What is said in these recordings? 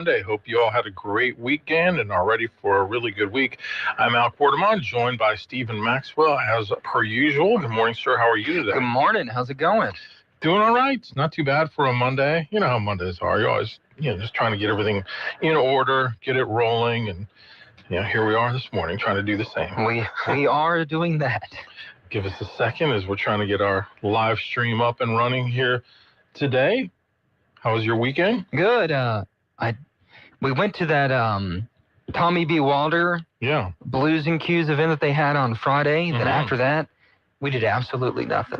Monday. Hope you all had a great weekend and are ready for a really good week. I'm Al Quartermont, joined by Stephen Maxwell, as per usual. Good morning, sir. How are you today? Good morning. How's it going? Doing all right. It's not too bad for a Monday. You know how Mondays are. You're always, just trying to get everything in order, get it rolling, and here we are this morning trying to do the same. We are doing that. Give us a second as we're trying to get our live stream up and running here today. How was your weekend? Good. We went to that Tommy B. Walter Blues and Cues event that they had on Friday. Mm-hmm. Then after that, we did absolutely nothing.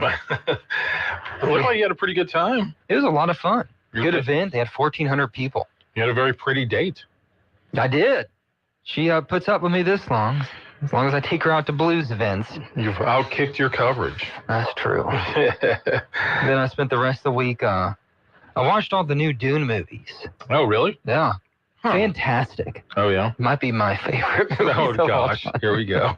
Well, you had a pretty good time. It was a lot of fun. Good event. They had 1,400 people. You had a very pretty date. I did. She puts up with me this long. As long as I take her out to blues events. You've outkicked your coverage. That's true. Then I spent the rest of the week, I watched all the new Dune movies. Oh, really? Yeah. Huh. Fantastic. Oh, yeah? Might be my favorite movie. Oh, gosh. Here we go.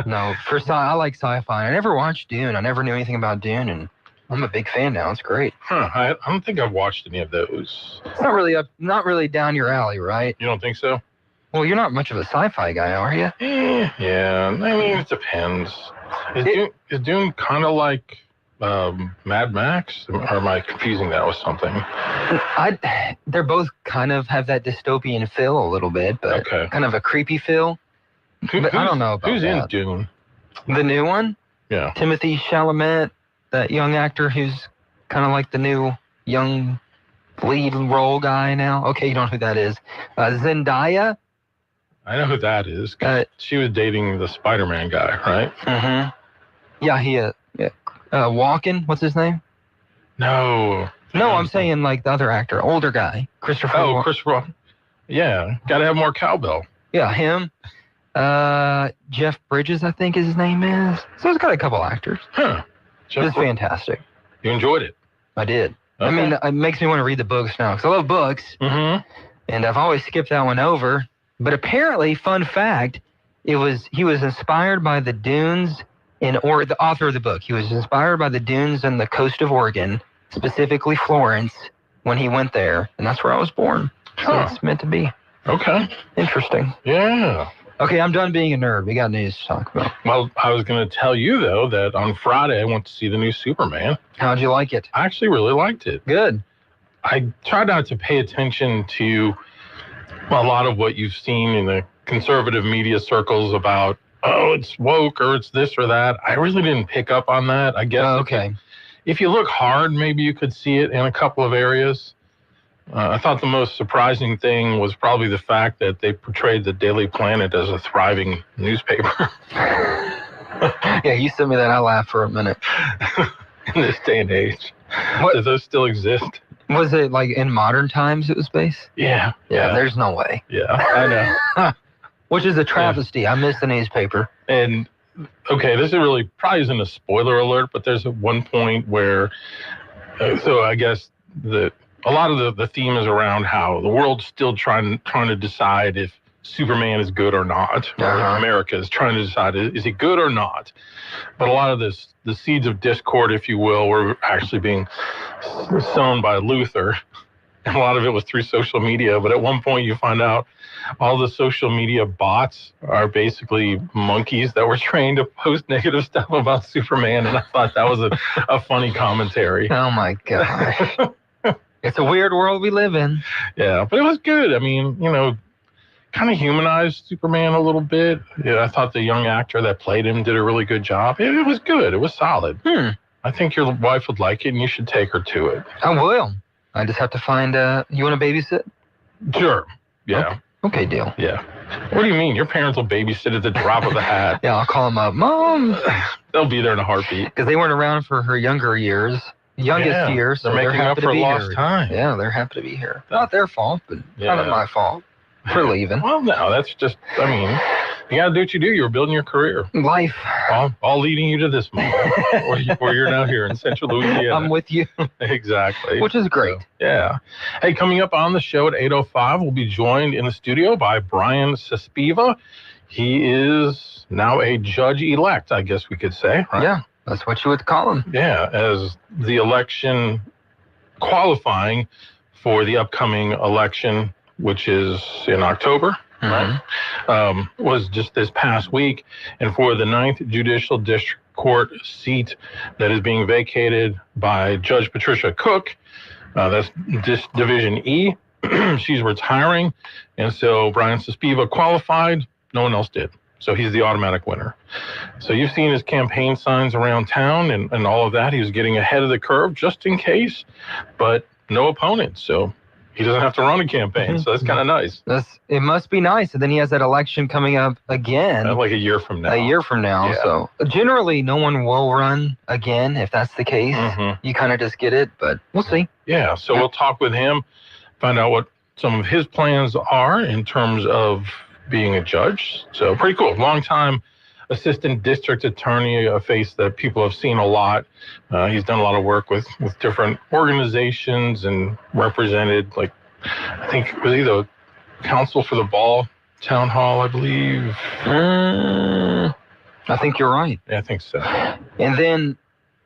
No, I like sci-fi. I never watched Dune. I never knew anything about Dune, and I'm a big fan now. It's great. Huh. I don't think I've watched any of those. It's not really down your alley, right? You don't think so? Well, you're not much of a sci-fi guy, are you? Yeah. I mean, it depends. Is Dune kind of like Mad Max? Or am I confusing that with something? They're both kind of have that dystopian feel a little bit, but kind of a creepy feel. But I don't know about who's that. in Dune? The new one? Yeah. Timothée Chalamet, that young actor who's kind of like the new young lead role guy now. Okay, you don't know who that is. Zendaya. I know who that is. She was dating the Spider-Man guy, right? Mm-hmm. Yeah, Walken, what's his name? No, I'm saying like the other actor, older guy, Christopher. Oh, Christopher. Yeah, got to have more cowbell. Yeah, him. Jeff Bridges, I think his name is. So it's got a couple actors. Huh. It's fantastic. You enjoyed it? I did. Okay. I mean, it makes me want to read the books now because I love books. Mm-hmm. And I've always skipped that one over. But apparently, fun fact, he was inspired by the dunes or the author of the book. He was inspired by the dunes on the coast of Oregon, specifically Florence, when he went there, and that's where I was born. So it's meant to be. Okay. Interesting. Yeah. Okay, I'm done being a nerd. We got news to talk about. Well, I was going to tell you, though, that on Friday I went to see the new Superman. How'd you like it? I actually really liked it. Good. I tried not to pay attention to a lot of what you've seen in the conservative media circles about, it's woke or it's this or that. I really didn't pick up on that. I guess if you look hard, maybe you could see it in a couple of areas. I thought the most surprising thing was probably the fact that they portrayed the Daily Planet as a thriving newspaper. Yeah, you sent me that. I laughed for a minute. In this day and age. Do those still exist? Was it like in modern times it was based? Yeah. There's no way. Yeah, I know. Which is a travesty. Yeah. I missed the newspaper. And, this is probably isn't a spoiler alert, but there's one point where, so I guess a lot of the theme is around how the world's still trying to decide if Superman is good or not. Or America is trying to decide, is he good or not? But a lot of the seeds of discord, if you will, were actually being sown by Luther. And a lot of it was through social media. But at one point you find out all the social media bots are basically monkeys that were trained to post negative stuff about Superman. And I thought that was a funny commentary. Oh, my gosh. It's a weird world we live in. Yeah, but it was good. I mean, kind of humanized Superman a little bit. Yeah, I thought the young actor that played him did a really good job. It was good. It was solid. I think your wife would like it, and you should take her to it. I will. I just have to find, you want to babysit? Sure. Yeah. Okay, deal. Yeah. What do you mean? Your parents will babysit at the drop of a hat. Yeah, I'll call them up. Mom! They'll be there in a heartbeat. Because they weren't around for her youngest years, so they're making up for lost time. Yeah, they're happy to be here. Not their fault, but kind of my fault for leaving. Well, no, that's just, you got to do what you do. You're building your career. Life. All leading you to this moment where you're now here in Central Louisiana. I'm with you. Exactly. Which is great. So, yeah. Hey, coming up on the show at 8:05, we'll be joined in the studio by Brian Saspiva. He is now a judge-elect, I guess we could say. Right? Yeah, that's what you would call him. Yeah, as the election qualifying for the upcoming election, which is in October, right? Was just this past week, and for the 9th Judicial District Court seat that is being vacated by Judge Patricia Cook. That's Division E. She's retiring, and so Brian Sospiva qualified. No one else did. So he's the automatic winner. So you've seen his campaign signs around town and all of that. He was getting ahead of the curve just in case, but no opponents. So he doesn't have to run a campaign. So that's kind of nice. It must be nice. And then he has that election coming up again. Like a year from now. Yeah. So generally, no one will run again if that's the case. You kind of just get it, but we'll see. Yeah. So we'll talk with him, find out what some of his plans are in terms of being a judge. So pretty cool. Long time assistant district attorney, a face that people have seen a lot. He's done a lot of work with different organizations and represented, like, I think, was he the counsel for the ball town hall, I believe? I think you're right. Yeah, I think so. And then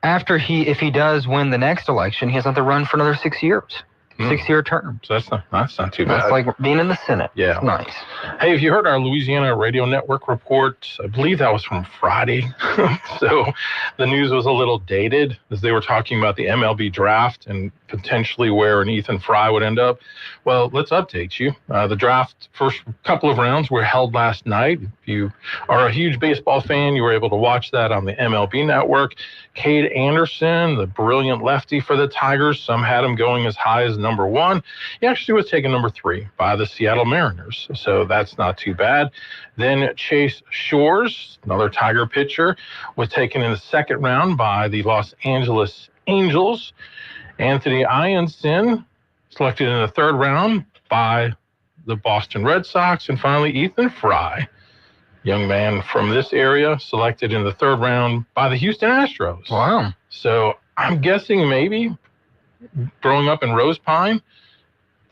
after if he does win the next election, he has to run for another 6 years. 6-year term. So that's not too bad. That's like being in the Senate. Yeah. It's nice. Hey, have you heard our Louisiana Radio Network report? I believe that was from Friday. So the news was a little dated as they were talking about the MLB draft and potentially where an Ethan Fry would end up. Well, let's update you. The draft first couple of rounds were held last night. If you are a huge baseball fan, you were able to watch that on the MLB Network. Cade Anderson, the brilliant lefty for the Tigers, some had him going as high as number 1. He actually was taken number 3 by the Seattle Mariners, so that's not too bad. Then Chase Shores, another Tiger pitcher, was taken in the 2nd round by the Los Angeles Angels. Anthony Ianson, selected in the 3rd round by the Boston Red Sox. And finally, Ethan Fry, young man from this area, selected in the 3rd round by the Houston Astros. Wow. So I'm guessing maybe growing up in Rose Pine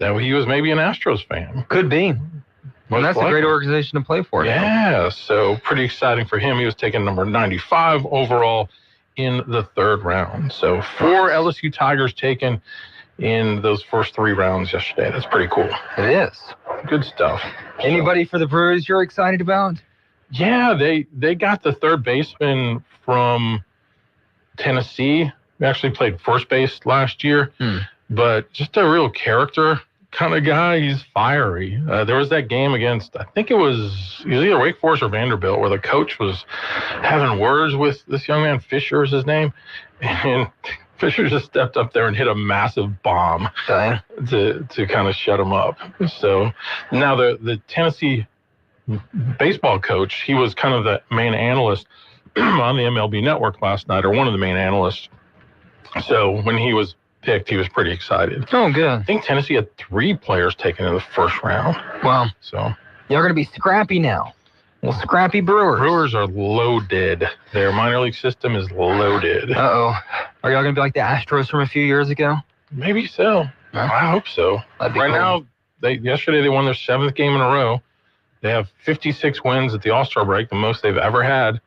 that he was maybe an Astros fan. Could be. Well, that's a great organization to play for. Yeah, so pretty exciting for him. He was taken number 95 overall in the 3rd round. So 4 LSU Tigers taken in those first 3 rounds yesterday. That's pretty cool. It is. Good stuff. Anybody for the Brewers you're excited about? Yeah, they got the 3rd baseman from Tennessee. He actually played first base last year, but just a real character kind of guy. He's fiery. There was that game against, I think it was either Wake Forest or Vanderbilt, where the coach was having words with this young man. Fisher is his name, and Fisher just stepped up there and hit a massive bomb to kind of shut him up. So now the Tennessee baseball coach, he was kind of the main analyst on the MLB Network last night, or one of the main analysts. So when he was picked, he was pretty excited. Oh, good. I think Tennessee had 3 players taken in the 1st round. Wow. So y'all going to be scrappy now. Well, scrappy Brewers. Brewers are loaded. Their minor league system is loaded. Uh-oh. Are y'all going to be like the Astros from a few years ago? Maybe so. Huh? I hope so. Right cool. Now, yesterday they won their 7th game in a row. They have 56 wins at the All-Star break, the most they've ever had.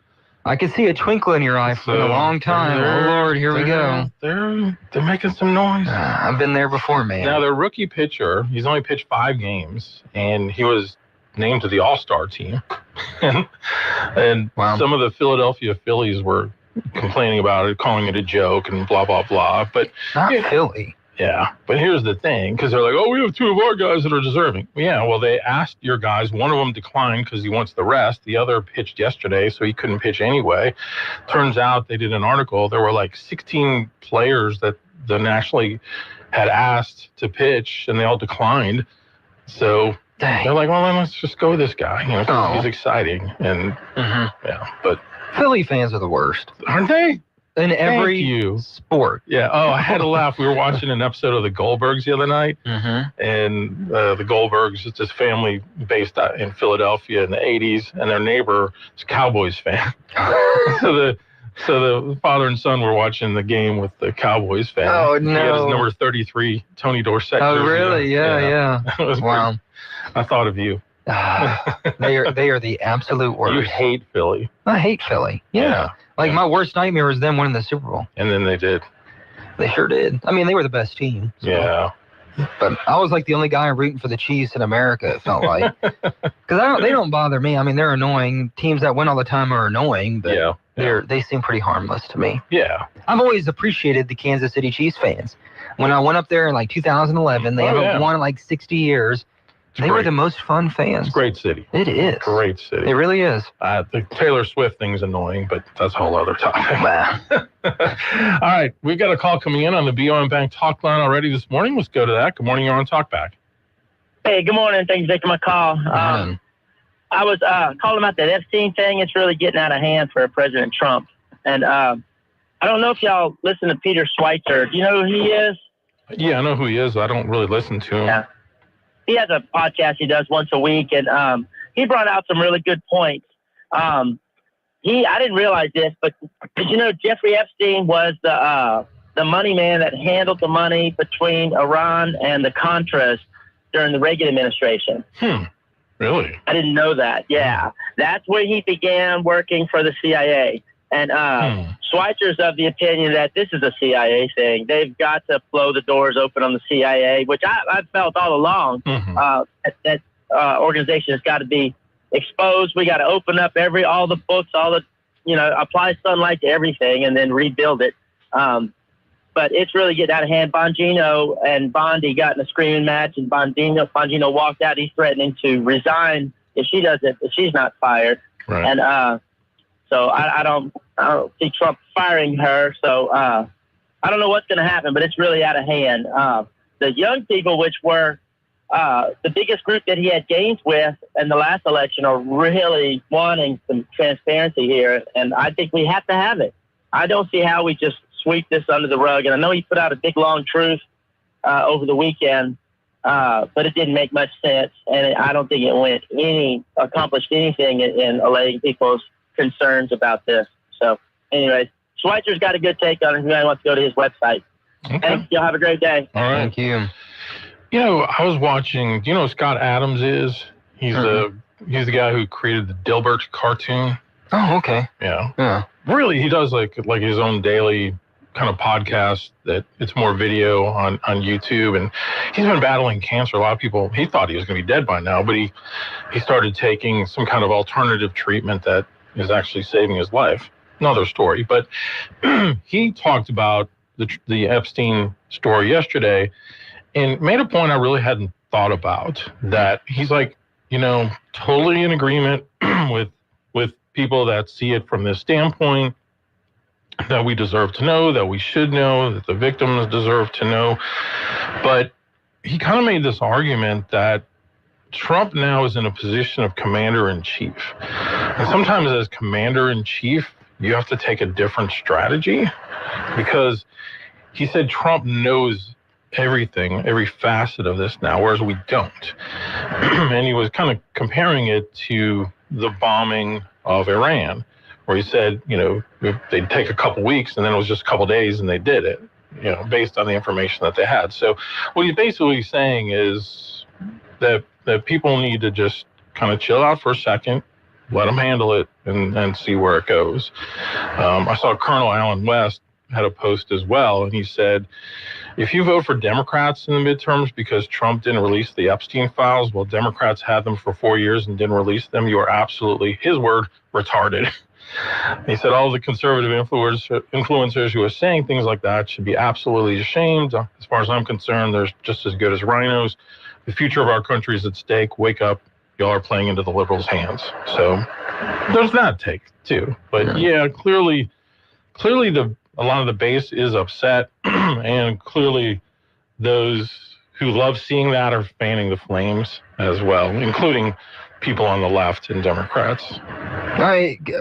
I can see a twinkle in your eye for a long time. Oh, Lord, here we go. They're making some noise. I've been there before, man. Now, their rookie pitcher, he's only pitched 5 games, and he was named to the All-Star team. and wow. Some of the Philadelphia Phillies were complaining about it, calling it a joke and blah, blah, blah. But not Philly. Yeah, but here's the thing, because they're like, oh, we have 2 of our guys that are deserving. Yeah, well, they asked your guys. One of them declined because he wants the rest. The other pitched yesterday, so he couldn't pitch anyway. Turns out they did an article. There were like 16 players that the National League had asked to pitch, and they all declined. So they're like, well, then let's just go with this guy. You know, he's exciting. And, yeah, but Philly fans are the worst. Aren't they? In every sport. Yeah. Oh, I had to laugh. We were watching an episode of the Goldbergs the other night, and the Goldbergs, it's this family based out in Philadelphia in the 80s, and their neighbor is a Cowboys fan. So the father and son were watching the game with the Cowboys fan. Oh, no. He had his number 33, Tony Dorsett. Oh, really? Yeah. Wow. I thought of you. They are the absolute worst. You hate Philly. I hate Philly. Yeah. Like, my worst nightmare was them winning the Super Bowl. And then they did. They sure did. I mean, they were the best team. So. Yeah. But I was like the only guy rooting for the Chiefs in America, it felt like. Because they don't bother me. I mean, they're annoying. Teams that win all the time are annoying, but they seem pretty harmless to me. Yeah. I've always appreciated the Kansas City Chiefs fans. When I went up there in like 2011, they haven't won in like 60 years. They were the most fun fans. It's a great city. It is. Great city. It really is. The Taylor Swift thing's annoying, but that's a whole other topic. All right. We've got a call coming in on the BOM Bank talk line already this morning. Let's go to that. Good morning. You're on Talkback. Hey, good morning. Thanks for taking my call. I was calling about that Epstein thing. It's really getting out of hand for President Trump. And I don't know if y'all listen to Peter Schweitzer. Do you know who he is? Yeah, I know who he is. I don't really listen to him. Yeah. He has a podcast he does once a week, and he brought out some really good points. I didn't realize this, but did you know Jeffrey Epstein was the money man that handled the money between Iran and the Contras during the Reagan administration? Really? I didn't know that. Yeah. That's where he began working for the CIA. And Schweitzer's of the opinion that this is a CIA thing. They've got to blow the doors open on the CIA, which I've felt all along. That organization has got to be exposed. We got to open up all the books, apply sunlight to everything and then rebuild it. But it's really getting out of hand. Bongino and Bondi got in a screaming match, and Bongino walked out. He's threatening to resign if she's not fired. Right. And so I don't see Trump firing her. So I don't know what's going to happen, but it's really out of hand. The young people, which were the biggest group that he had gains with in the last election, are really wanting some transparency here. And I think we have to have it. I don't see how we just sweep this under the rug. And I know he put out a big, long truth over the weekend, but it didn't make much sense. And I don't think it accomplished anything in allaying people's concerns about this. So anyways, Schweitzer's got a good take on it. If anyone wants to go to his website. Okay. Thanks. Y'all have a great day. All right. Thank you. You know, I was watching, do you know who Scott Adams is? He's he's the guy who created the Dilbert cartoon. Oh, okay. Yeah. Really, he does like his own daily kind of podcast that it's more video on YouTube, and he's been battling cancer. A lot of people, he thought he was going to be dead by now, but he started taking some kind of alternative treatment that is actually saving his life. Another story, but he talked about the Epstein story yesterday and made a point I really hadn't thought about, that he's like, totally in agreement with people that see it from this standpoint, that we deserve to know, that we should know, that the victims deserve to know. But he kind of made this argument that Trump now is in a position of commander-in-chief. And sometimes as commander-in-chief, you have to take a different strategy, because he said Trump knows everything, every facet of this now, whereas we don't. And he was kind of comparing it to the bombing of Iran, where he said, they'd take a couple weeks and then it was just a couple days and they did it, based on the information that they had. So what he's basically saying is that people need to just kind of chill out for a second, let them handle it, and see where it goes. I saw Colonel Allen West had a post as well, and he said, if you vote for Democrats in the midterms because Trump didn't release the Epstein files, well, Democrats had them for 4 years and didn't release them, you are absolutely, his word, retarded. He said all the conservative influencers who are saying things like that should be absolutely ashamed. As far as I'm concerned, they're just as good as rhinos. The future of our country is at stake. Wake up. Y'all are playing into the liberals' hands. So there's that take, too. But, yeah, clearly a lot of the base is upset, and clearly those who love seeing that are fanning the flames as well, including people on the left and Democrats.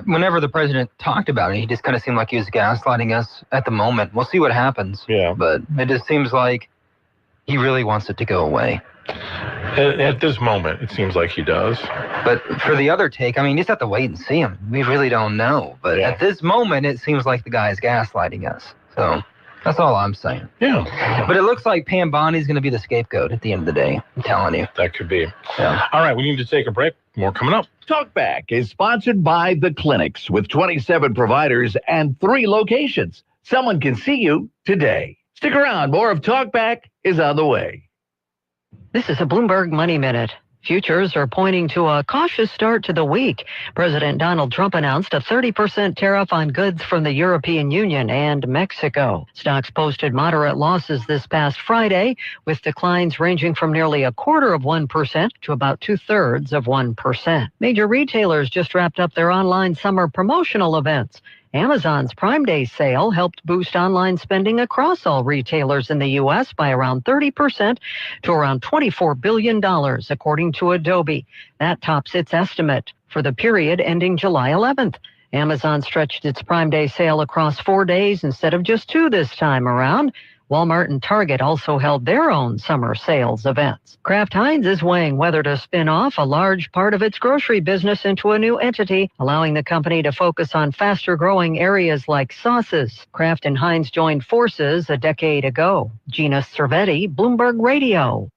Whenever the president talked about it, he just kind of seemed like he was gaslighting us at the moment. We'll see what happens. Yeah. But it just seems like he really wants it to go away. At this moment, it seems like he does. But for the other take, you just have to wait and see him. We really don't know. But at this moment, it seems like the guy is gaslighting us. So that's all I'm saying. Yeah. But it looks like Pam Bondi's going to be the scapegoat at the end of the day. I'm telling you. That could be. Yeah. All right, we need to take a break. More coming up. Talkback is sponsored by The Clinics, with 27 providers and 3 locations. Someone can see you today. Stick around. More of Talkback is on the way. This is a Bloomberg Money Minute. Futures are pointing to a cautious start to the week. President Donald Trump announced a 30% tariff on goods from the European Union and Mexico. Stocks posted moderate losses this past Friday, with declines ranging from nearly 0.25% to about 0.2%. Major retailers just wrapped up their online summer promotional events. Amazon's Prime Day sale helped boost online spending across all retailers in the U.S. by around 30% to around $24 billion, according to Adobe. That tops its estimate for the period ending July 11th. Amazon stretched its Prime Day sale across 4 days instead of just 2 this time around. Walmart and Target also held their own summer sales events. Kraft Heinz is weighing whether to spin off a large part of its grocery business into a new entity, allowing the company to focus on faster-growing areas like sauces. Kraft and Heinz joined forces a decade ago. Gina Cervetti, Bloomberg Radio.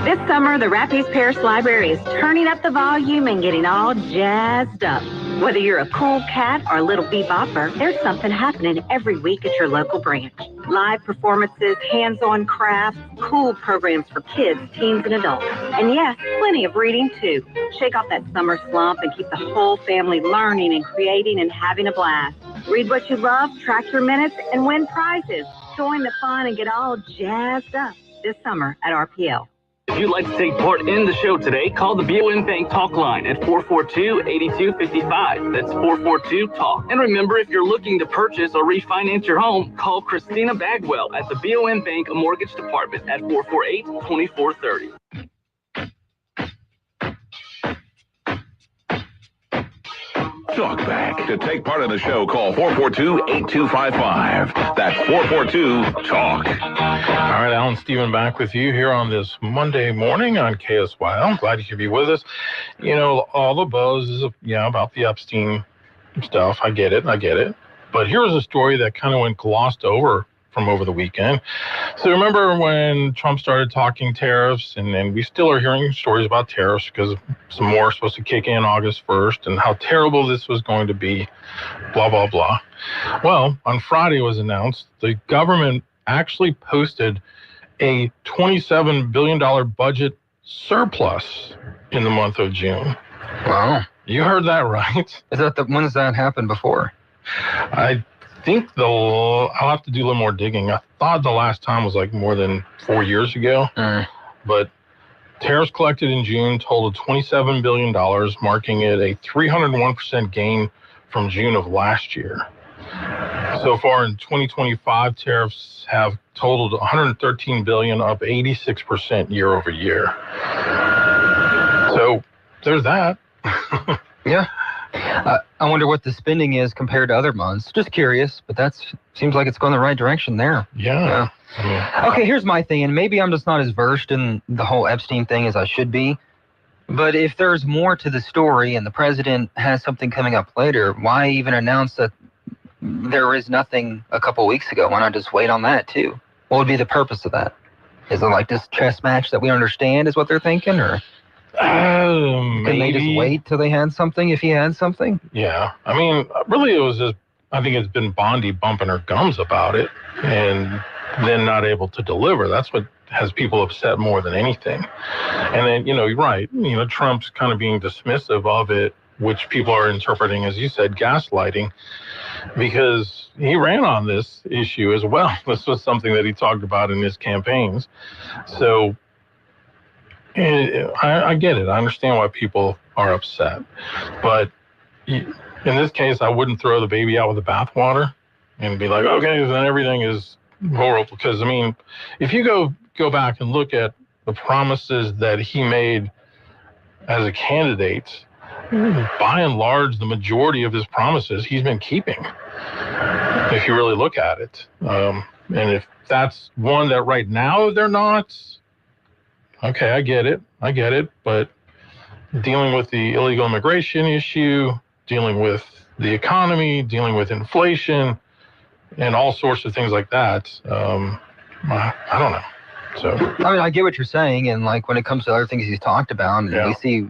This summer, the Rapides Parish Library is turning up the volume and getting all jazzed up. Whether you're a cool cat or a little bebopper, there's something happening every week at your local branch. Live performances, hands-on crafts, cool programs for kids, teens, and adults. And yes, plenty of reading, too. Shake off that summer slump and keep the whole family learning and creating and having a blast. Read what you love, track your minutes, and win prizes. Join the fun and get all jazzed up this summer at RPL. If you'd like to take part in the show today, call the BOM Bank Talk line at 442-8255. That's 442-TALK. And remember, if you're looking to purchase or refinance your home, call Christina Bagwell at the BOM Bank Mortgage Department at 448-2430. Talk back. To take part in the show, call 442-8255. That's 442-TALK. All right, Alan Stephen back with you here on this Monday morning on KSY. I'm glad you could be with us. You know, all the buzz is about the Epstein stuff. I get it. But here's a story that kind of went glossed over from over the weekend. So remember when Trump started talking tariffs, and then we still are hearing stories about tariffs because some more are supposed to kick in August 1st and how terrible this was going to be, blah, blah, blah. Well, on Friday it was announced the government actually posted a $27 billion budget surplus in the month of June. Wow. You heard that right. When has that happened before? I think I'll have to do a little more digging. I thought the last time was like more than 4 years ago. But tariffs collected in June totaled $27 billion, marking it a 301% gain from June of last year. So far in 2025, tariffs have totaled $113 billion, up 86% year over year. So there's that. Yeah. I wonder what the spending is compared to other months. Just curious, but that seems like it's going the right direction there. Yeah. Okay, here's my thing, and maybe I'm just not as versed in the whole Epstein thing as I should be. But if there's more to the story and the president has something coming up later, why even announce that there is nothing a couple weeks ago? Why not just wait on that too? What would be the purpose of that? Is it like this chess match that we understand is what they're thinking, or can they just wait till they had something if he had something? Yeah. I mean, really it was just, I think it's been Bondi bumping her gums about it and then not able to deliver. That's what has people upset more than anything. And then, you're right. Trump's kind of being dismissive of it, which people are interpreting, as you said, gaslighting, because he ran on this issue as well. This was something that he talked about in his campaigns. So I get it. I understand why people are upset. But in this case, I wouldn't throw the baby out with the bathwater and be like, okay, then everything is horrible. Because, I mean, if you go back and look at the promises that he made as a candidate, by and large, the majority of his promises he's been keeping, if you really look at it. And if that's one that right now they're not, okay, I get it. But dealing with the illegal immigration issue, dealing with the economy, dealing with inflation, and all sorts of things like that, I don't know. So I mean, I get what you're saying, and like when it comes to other things he's talked about, and we see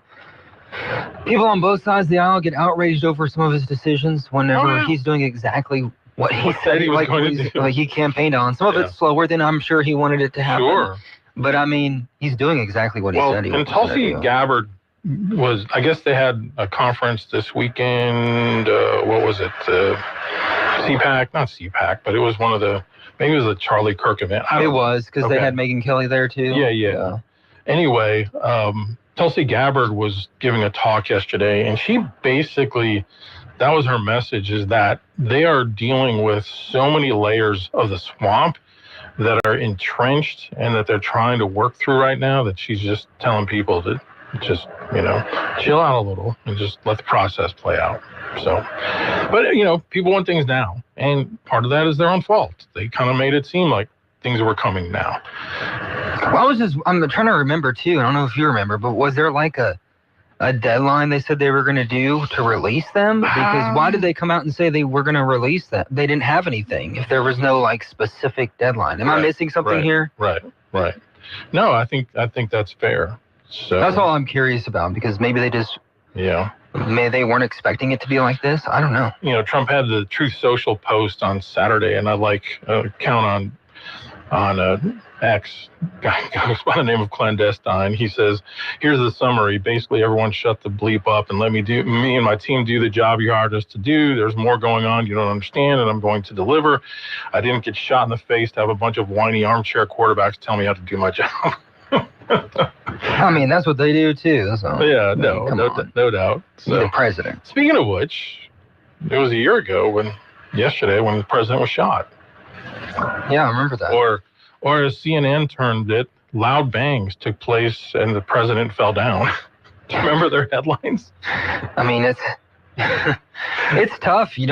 people on both sides of the aisle get outraged over some of his decisions whenever he's doing exactly what he said he was going to do. Like he campaigned on. Some of it's slower than I'm sure he wanted it to happen. Sure. But I mean, he's doing exactly what he Well, said he was and going to Tulsi do. Gabbard was, I guess they had a conference this weekend. What was it? CPAC, not CPAC, but it was one of the, maybe it was a Charlie Kirk event. It was, because Okay. they had Megyn Kelly there too. Yeah. Anyway, Tulsi Gabbard was giving a talk yesterday, and she basically, that was her message, is that they are dealing with so many layers of the swamp that are entrenched and that they're trying to work through right now, that she's just telling people to just, chill out a little and just let the process play out. So, but, people want things now. And part of that is their own fault. They kind of made it seem like things were coming now. Well, I'm trying to remember too. I don't know if you remember, but was there like a deadline they said they were going to do to release them? Because why did they come out and say they were going to release them? They didn't have anything if there was no like specific deadline. Am I missing something here? Right. No, I think that's fair. So That's all I'm curious about, because maybe they just, maybe they weren't expecting it to be like this. I don't know. Trump had the Truth Social post on Saturday, and I count on X, guy goes by the name of Clandestine. He says, here's the summary. Basically, everyone shut the bleep up and let me and my team do the job you hired us to do. There's more going on you don't understand, and I'm going to deliver. I didn't get shot in the face to have a bunch of whiny armchair quarterbacks tell me how to do my job. I mean, that's what they do too. So, yeah, no doubt. So, the president. Speaking of which, it was a year ago yesterday when the president was shot. Yeah, I remember that. Or as CNN termed it, loud bangs took place and the president fell down. Do you remember their headlines? I mean, it's tough. You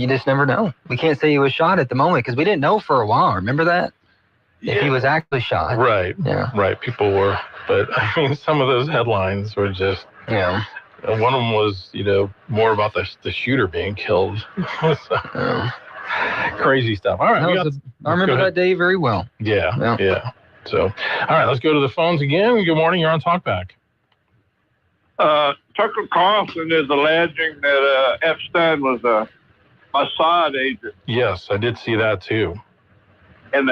just never know. We can't say he was shot at the moment because we didn't know for a while. Remember that? If he was actually shot. Right. Yeah. Right. People were. But I mean, some of those headlines were just. Yeah. One of them was, more about the shooter being killed. So, crazy stuff. All right. I remember that day very well. Yeah. So, all right, let's go to the phones again. Good morning. You're on Talkback. Tucker Carlson is alleging that Epstein was a Mossad agent. Yes, I did see that too. And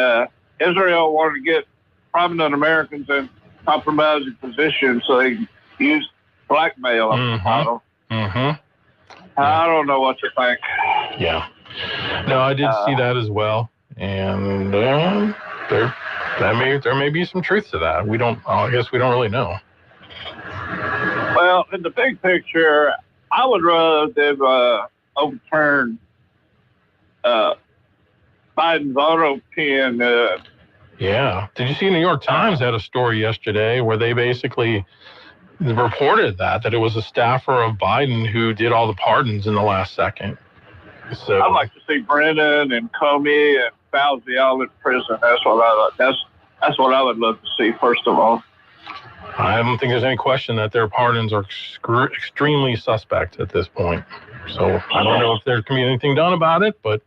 Israel wanted to get prominent Americans in compromising positions so they use blackmail. I don't know what to think. Yeah. No, I did see that as well. And there may be some truth to that. I guess we don't really know. Well, in the big picture, I would rather they've overturned Biden's auto pen. Yeah. Did you see New York Times had a story yesterday where they basically reported that it was a staffer of Biden who did all the pardons in the last second. So I'd like to see Brennan and Comey and Fauci all in prison. That's what I would love to see, first of all. I don't think there's any question that their pardons are extremely suspect at this point. So I don't know if there can be anything done about it, but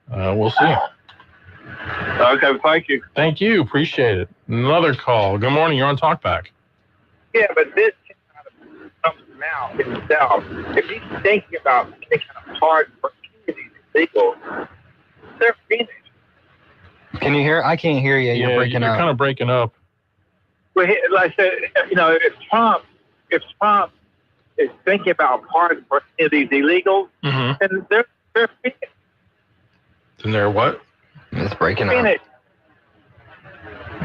we'll see. Okay, thank you. Thank you. Appreciate it. Another call. Good morning. You're on Talkback. Yeah, but this came out of Trump's mouth himself. If he's thinking about taking a pardon for any of these illegals, they're finished. Can you hear? I can't hear you. You're breaking up. You're kind of breaking up. Well, like I said, if Trump is thinking about pardon for any of these illegals, then they're finished. Then they're what? It's breaking up. Finished.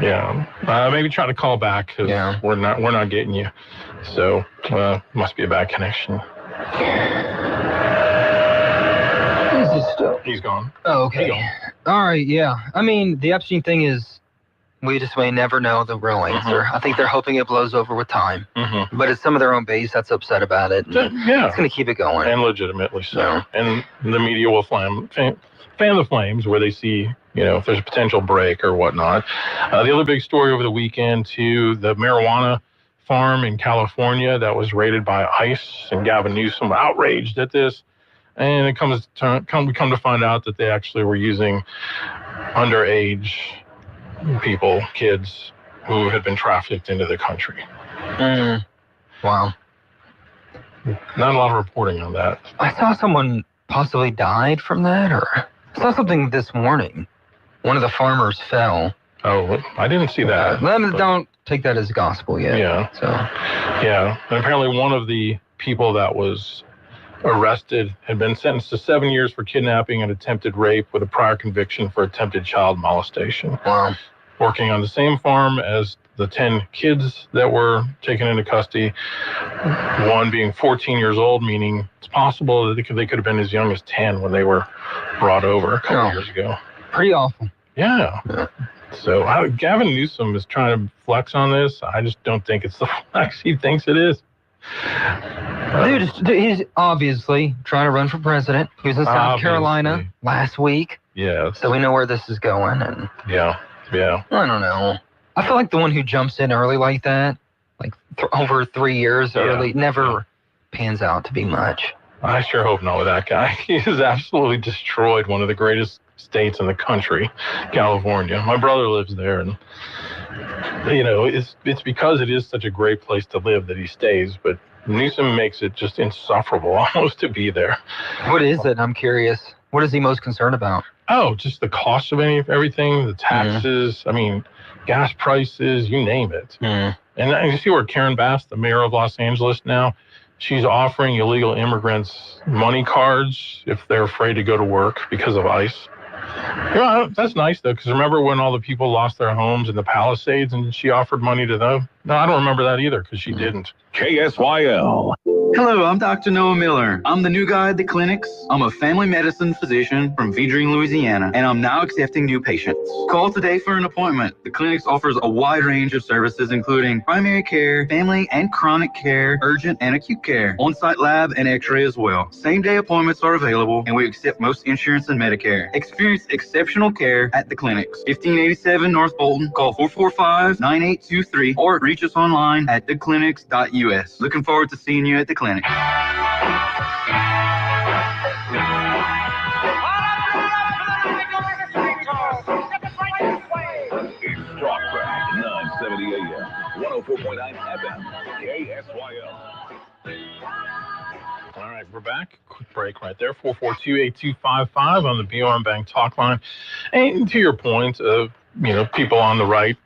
Yeah, maybe try to call back because we're not getting you. So must be a bad connection. Is he still? He's gone. Oh, okay. All right. Yeah. I mean, the Epstein thing is, we just may never know the real answer. I think they're hoping it blows over with time. But it's some of their own base that's upset about it. Yeah, it's going to keep it going, and legitimately so. And the media will fan the flames where they see, if there's a potential break or whatnot. The other big story over the weekend, too, the marijuana farm in California that was raided by ICE, and Gavin Newsom outraged at this. And we come to find out that they actually were using underage people, kids, who had been trafficked into the country. Wow. Not a lot of reporting on that. I saw someone possibly died from that, or I saw something this morning. One of the farmers fell. Oh, I didn't see that. Don't take that as gospel yet. Yeah. So. Yeah, and apparently one of the people that was arrested had been sentenced to 7 years for kidnapping and attempted rape with a prior conviction for attempted child molestation. Wow. Working on the same farm as the 10 kids that were taken into custody, one being 14 years old, meaning it's possible that they could have been as young as 10 when they were brought over a couple years ago. Pretty awful. Yeah. So Gavin Newsom is trying to flex on this. I just don't think it's the flex he thinks it is. Dude, he's obviously trying to run for president. He was in South Carolina last week. Yeah. So we know where this is going. And yeah. I don't know. I feel like the one who jumps in early like that, like over 3 years early, never pans out to be much. I sure hope not with that guy. He has absolutely destroyed one of the greatest states in the country, California. My brother lives there, and it's because it is such a great place to live that he stays, but Newsom makes it just insufferable almost to be there. What is it? I'm curious. What is he most concerned about? Oh, just the cost of everything, the taxes, gas prices, you name it. And you see where Karen Bass, the mayor of Los Angeles now, she's offering illegal immigrants money cards if they're afraid to go to work because of ICE. That's nice, though, because remember when all the people lost their homes in the Palisades and she offered money to them? No, I don't remember that either because she didn't. KSYL. Hello, I'm Dr. Noah Miller. I'm the new guy at the clinics. I'm a family medicine physician from Vedrine, Louisiana, and I'm now accepting new patients. Call today for an appointment. The clinics offers a wide range of services, including primary care, family and chronic care, urgent and acute care, on-site lab and x-ray as well. Same-day appointments are available, and we accept most insurance and Medicare. Experience exceptional care at the clinics. 1587 North Bolton. Call 445-9823 or reach us online at theclinics.us. Looking forward to seeing you at the clinic. It's Talkback 970 AM, 104.9 FM, KSYL. All right, we're back. Quick break right there. 442-8255 on the BOM Bank talk line. And to your point, people on the right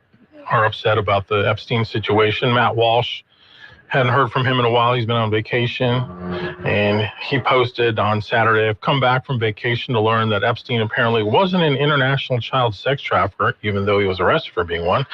are upset about the Epstein situation. Matt Walsh, hadn't heard from him in a while. He's been on vacation, and he posted on Saturday, "I've come back from vacation to learn that Epstein apparently wasn't an international child sex trafficker, even though he was arrested for being one.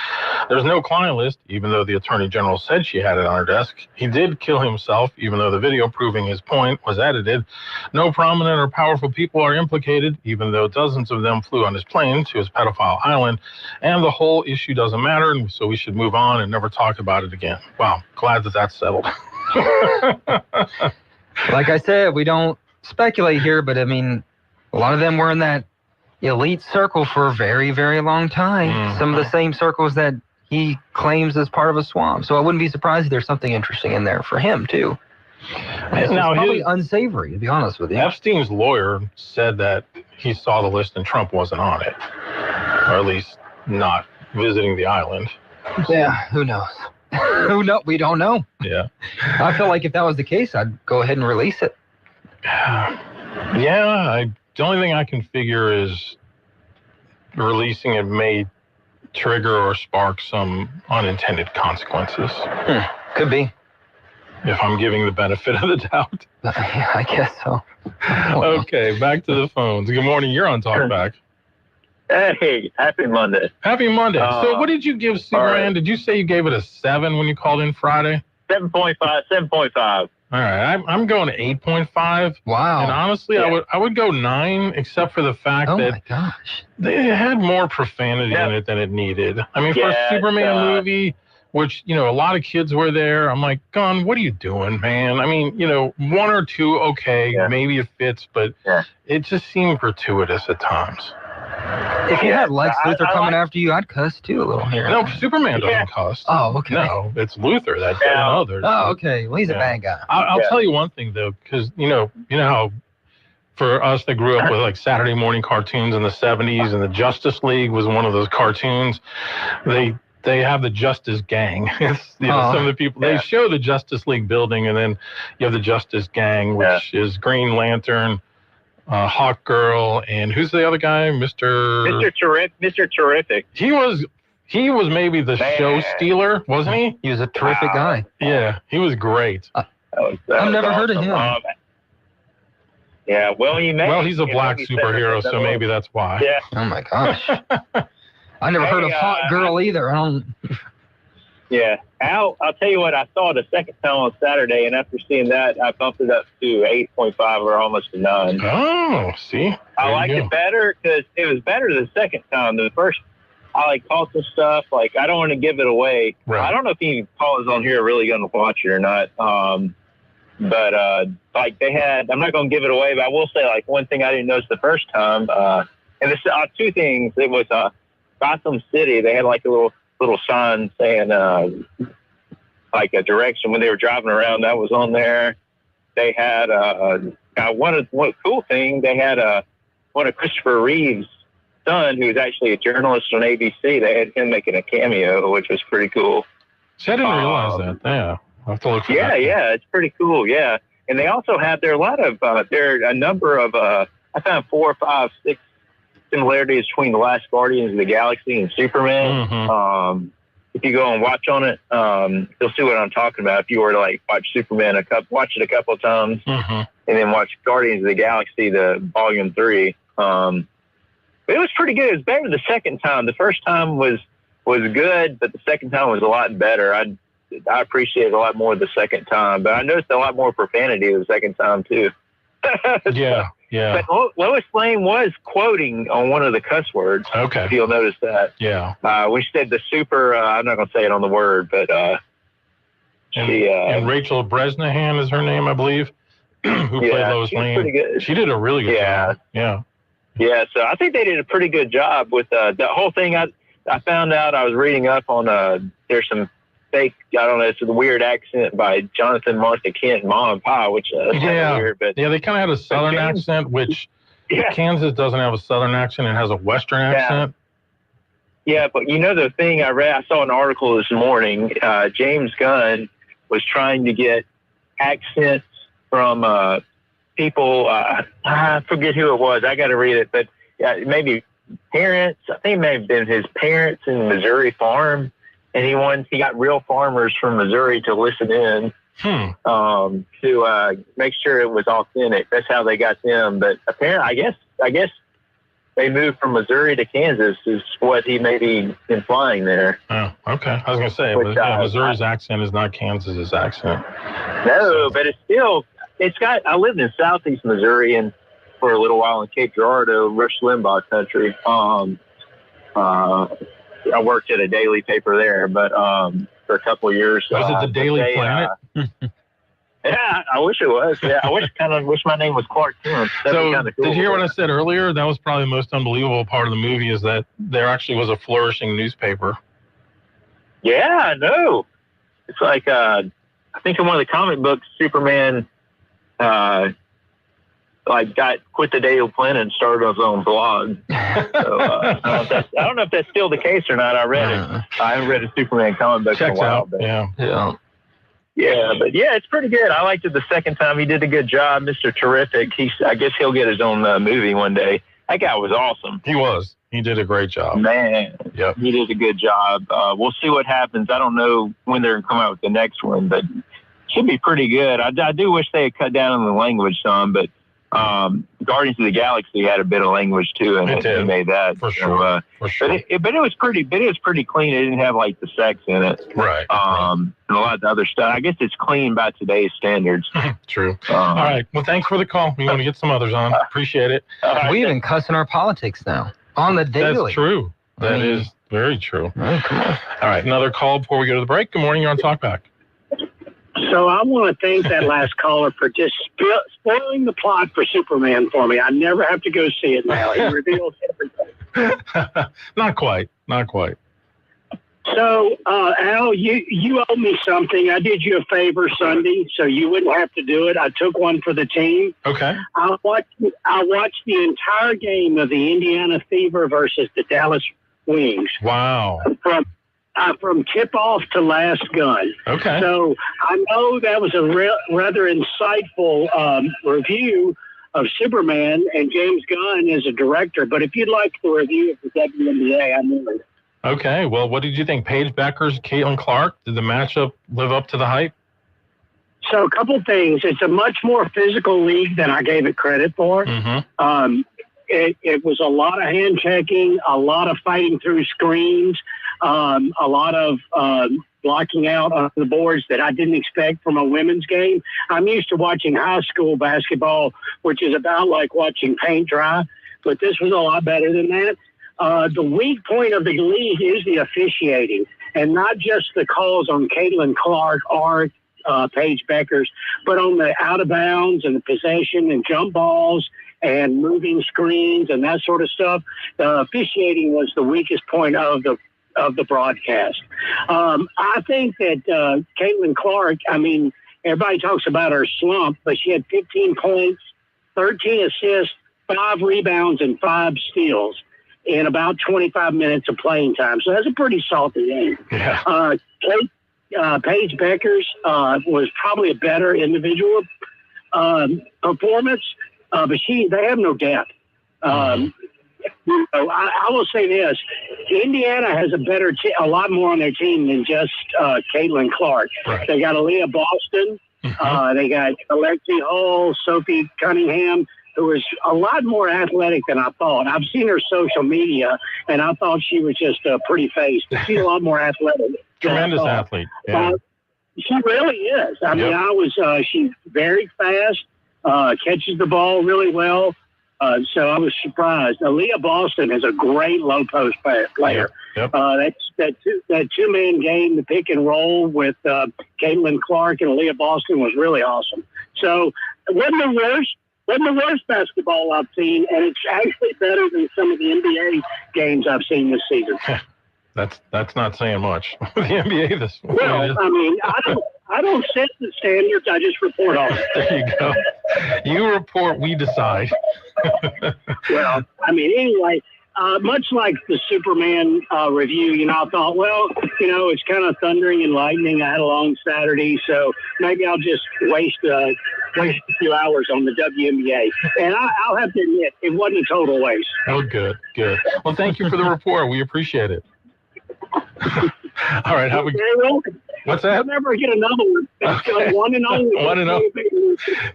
There's no client list, even though the Attorney General said she had it on her desk. He did kill himself, even though the video proving his point was edited. No prominent or powerful people are implicated, even though dozens of them flew on his plane to his pedophile island, and the whole issue doesn't matter, and so we should move on and never talk about it again." Wow, glad that that's settled. Like I said, we don't speculate here, but I mean, a lot of them were in that elite circle for a very, very long time. Some of the same circles that he claims as part of a swamp. So I wouldn't be surprised if there's something interesting in there for him, too. It's probably unsavory, to be honest with you. Epstein's lawyer said that he saw the list and Trump wasn't on it, or at least not visiting the island. Yeah, who knows? We don't know. Yeah. I feel like if that was the case, I'd go ahead and release it. Yeah, the only thing I can figure is releasing it may trigger or spark some unintended consequences. Could be. If I'm giving the benefit of the doubt. Yeah, I guess so. Okay, back to the phones. Good morning. You're on Talkback. Hey, happy Monday. Happy Monday. So what did you give Superman? Right. Did you say you gave it a 7 when you called in Friday? 7.5, 7.5. All right, I'm going to 8.5. Wow. And honestly, I would go 9, except for the fact that my gosh, they had more profanity in it than it needed. I mean, for a Superman movie, which, a lot of kids were there, I'm like, Gunn, what are you doing, man? I mean, 1 or 2, okay, maybe it fits, but it just seemed gratuitous at times. If you had Lex Luthor coming after you, I'd cuss too a little here. No, Superman doesn't cuss. Oh, okay. No, it's Luthor that others. Oh, okay. Well, he's a bad guy. I'll tell you one thing though, because you know how for us that grew up with like Saturday morning cartoons in the 70s, and the Justice League was one of those cartoons. They have the Justice Gang. It's, some of the people they show the Justice League building, and then you have the Justice Gang, which is Green Lantern, Hawk Girl, and who's the other guy? Mr. Terrific. He was he was maybe the show stealer, wasn't he? He was a terrific guy. Yeah, he was great. I've never heard of him. Yeah, well, he's a black superhero, so maybe that's why. Yeah. Oh my gosh. I never heard of Hot Girl either. Yeah, I'll tell you what, I saw it a second time on Saturday, and after seeing that, I bumped it up to 8.5 or almost a 9. Oh, see? I liked it better because it was better the second time. The first, I caught some stuff. I don't want to give it away. Right. I don't know if any callers on here are really going to watch it or not. But they had, I'm not going to give it away, but I will say, one thing I didn't notice the first time, and this two things. It was Gotham City. They had a little sign saying a direction when they were driving around. That was on there. They had one cool thing. They had one of Christopher Reeve's son, who's actually a journalist on ABC. They had him making a cameo, which was pretty cool. See, I didn't realize that. Yeah, I'll have to look for that. Yeah, it's pretty cool. Yeah, and they also had a number of I found 4 or 5, 6 similarities between The Last Guardians of the Galaxy and Superman. Mm-hmm. If you go and watch on it, you'll see what I'm talking about. If you were to watch Superman watch it a couple of times, mm-hmm. and then watch Guardians of the Galaxy, the Volume 3. It was pretty good. It was better the second time. The first time was good, but the second time was a lot better. I appreciated a lot more the second time, but I noticed a lot more profanity the second time too. Yeah. But Lois Lane was quoting on one of the cuss words. Okay. If you'll notice that. Yeah. We said the super, I'm not going to say it on the word, but and Rachel Bresnahan is her name, I believe, who played Lois Lane. Pretty good. She did a really good job. Yeah. Yeah, so I think they did a pretty good job with the whole thing. I found out, I was reading up on, there's some fake, I don't know, it's a weird accent by Jonathan Martha Kent, Mom and Pa, which is weird. But they kind of had a southern accent, which Kansas doesn't have a southern accent. It has a western accent. Yeah, but the thing I saw an article this morning, James Gunn was trying to get accents from people, I forget who it was. I got to read it, but maybe parents. I think it may have been his parents in Missouri farm. And he got real farmers from Missouri to listen in to make sure it was authentic. That's how they got them. But apparently, I guess they moved from Missouri to Kansas is what he may be implying there. Oh, okay. I was going to say, Missouri's accent is not Kansas's accent. No, but I lived in southeast Missouri and for a little while in Cape Girardeau, Rush Limbaugh country. I worked at a daily paper there, but for a couple of years. Was it the Daily Planet? Yeah, I wish it was. Yeah, I wish my name was Clark Kent. So, cool. Did you hear what I said earlier? That was probably the most unbelievable part of the movie is that there actually was a flourishing newspaper. Yeah, I know. It's like I think in one of the comic books, Superman quit the Daily Planet and started his own blog. So I don't know if that's still the case or not. I read it. I haven't read a Superman comic book in a while. But yeah, but it's pretty good. I liked it the second time. He did a good job, Mr. Terrific. I guess he'll get his own movie one day. That guy was awesome. He was. He did a great job. Man, yep. He did a good job. We'll see what happens. I don't know when they're going to come out with the next one, but it should be pretty good. I do wish they had cut down on the language some, but Guardians of the Galaxy had a bit of language too, and it made that for sure. But it was pretty. But it was pretty clean. It didn't have the sex in it, right? And a lot of the other stuff. I guess it's clean by today's standards. True. All right. Well, thanks for the call. We want to get some others on. Appreciate it. We even cuss in our politics now on the daily. That's true. That is very true. Oh, come on. All right. Another call before we go to the break. Good morning. You're on Talkback. So I want to thank that last caller for just spoiling the plot for Superman for me. I never have to go see it now. He reveals everything. Not quite. So, Al, you owe me something. I did you a favor Sunday, so you wouldn't have to do it. I took one for the team. Okay. I watched the entire game of the Indiana Fever versus the Dallas Wings. Wow. From tip-off to last gun. Okay. So I know that was a rather insightful review of Superman and James Gunn as a director, but if you'd like the review of the WNBA, I'm in. Okay. Well, what did you think? Paige Beckers, Caitlin Clark, did the matchup live up to the hype? So a couple things. It's a much more physical league than I gave it credit for. Mm-hmm. It was a lot of hand checking, a lot of fighting through screens, a lot of blocking out on the boards that I didn't expect from a women's game. I'm used to watching high school basketball, which is about like watching paint dry, but this was a lot better than that. The weak point of the league is the officiating, and not just the calls on Caitlin Clark or Paige Beckers, but on the out of bounds and the possession and jump balls and moving screens and that sort of stuff. The officiating was the weakest point of the broadcast. I think that Caitlin Clark, I mean, everybody talks about her slump, but she had 15 points, 13 assists, 5 rebounds, and 5 steals in about 25 minutes of playing time. So that's a pretty salty game. Yeah. Paige Beckers was probably a better individual performance, but they have no depth. I will say this: Indiana has a lot more on their team than just Caitlin Clark. Right. They got Aaliyah Boston. They got Alexi Hall, Sophie Cunningham, who is a lot more athletic than I thought. I've seen her social media, and I thought she was just a pretty face. But she's a lot more athletic. Tremendous athlete. Yeah. She really is. I mean, she's very fast, catches the ball really well. So I was surprised. Aaliyah Boston is a great low post player. Yep. That two-man game, the pick and roll with Caitlin Clark and Aaliyah Boston was really awesome. So it wasn't the worst basketball I've seen, and it's actually better than some of the NBA games I've seen this season. That's not saying much. The NBA this. Well, I mean, I don't set the standards. I just report on it. There you go. You report, we decide. Well, I mean, anyway, much like the Superman review, I thought, well, it's kind of thundering and lightning. I had a long Saturday, so maybe I'll just waste a few hours on the WNBA. And I'll have to admit, it wasn't a total waste. Oh, good. Well, thank you for the report. We appreciate it. All right. What's that? I'll never get another one. That's one and only. One and only.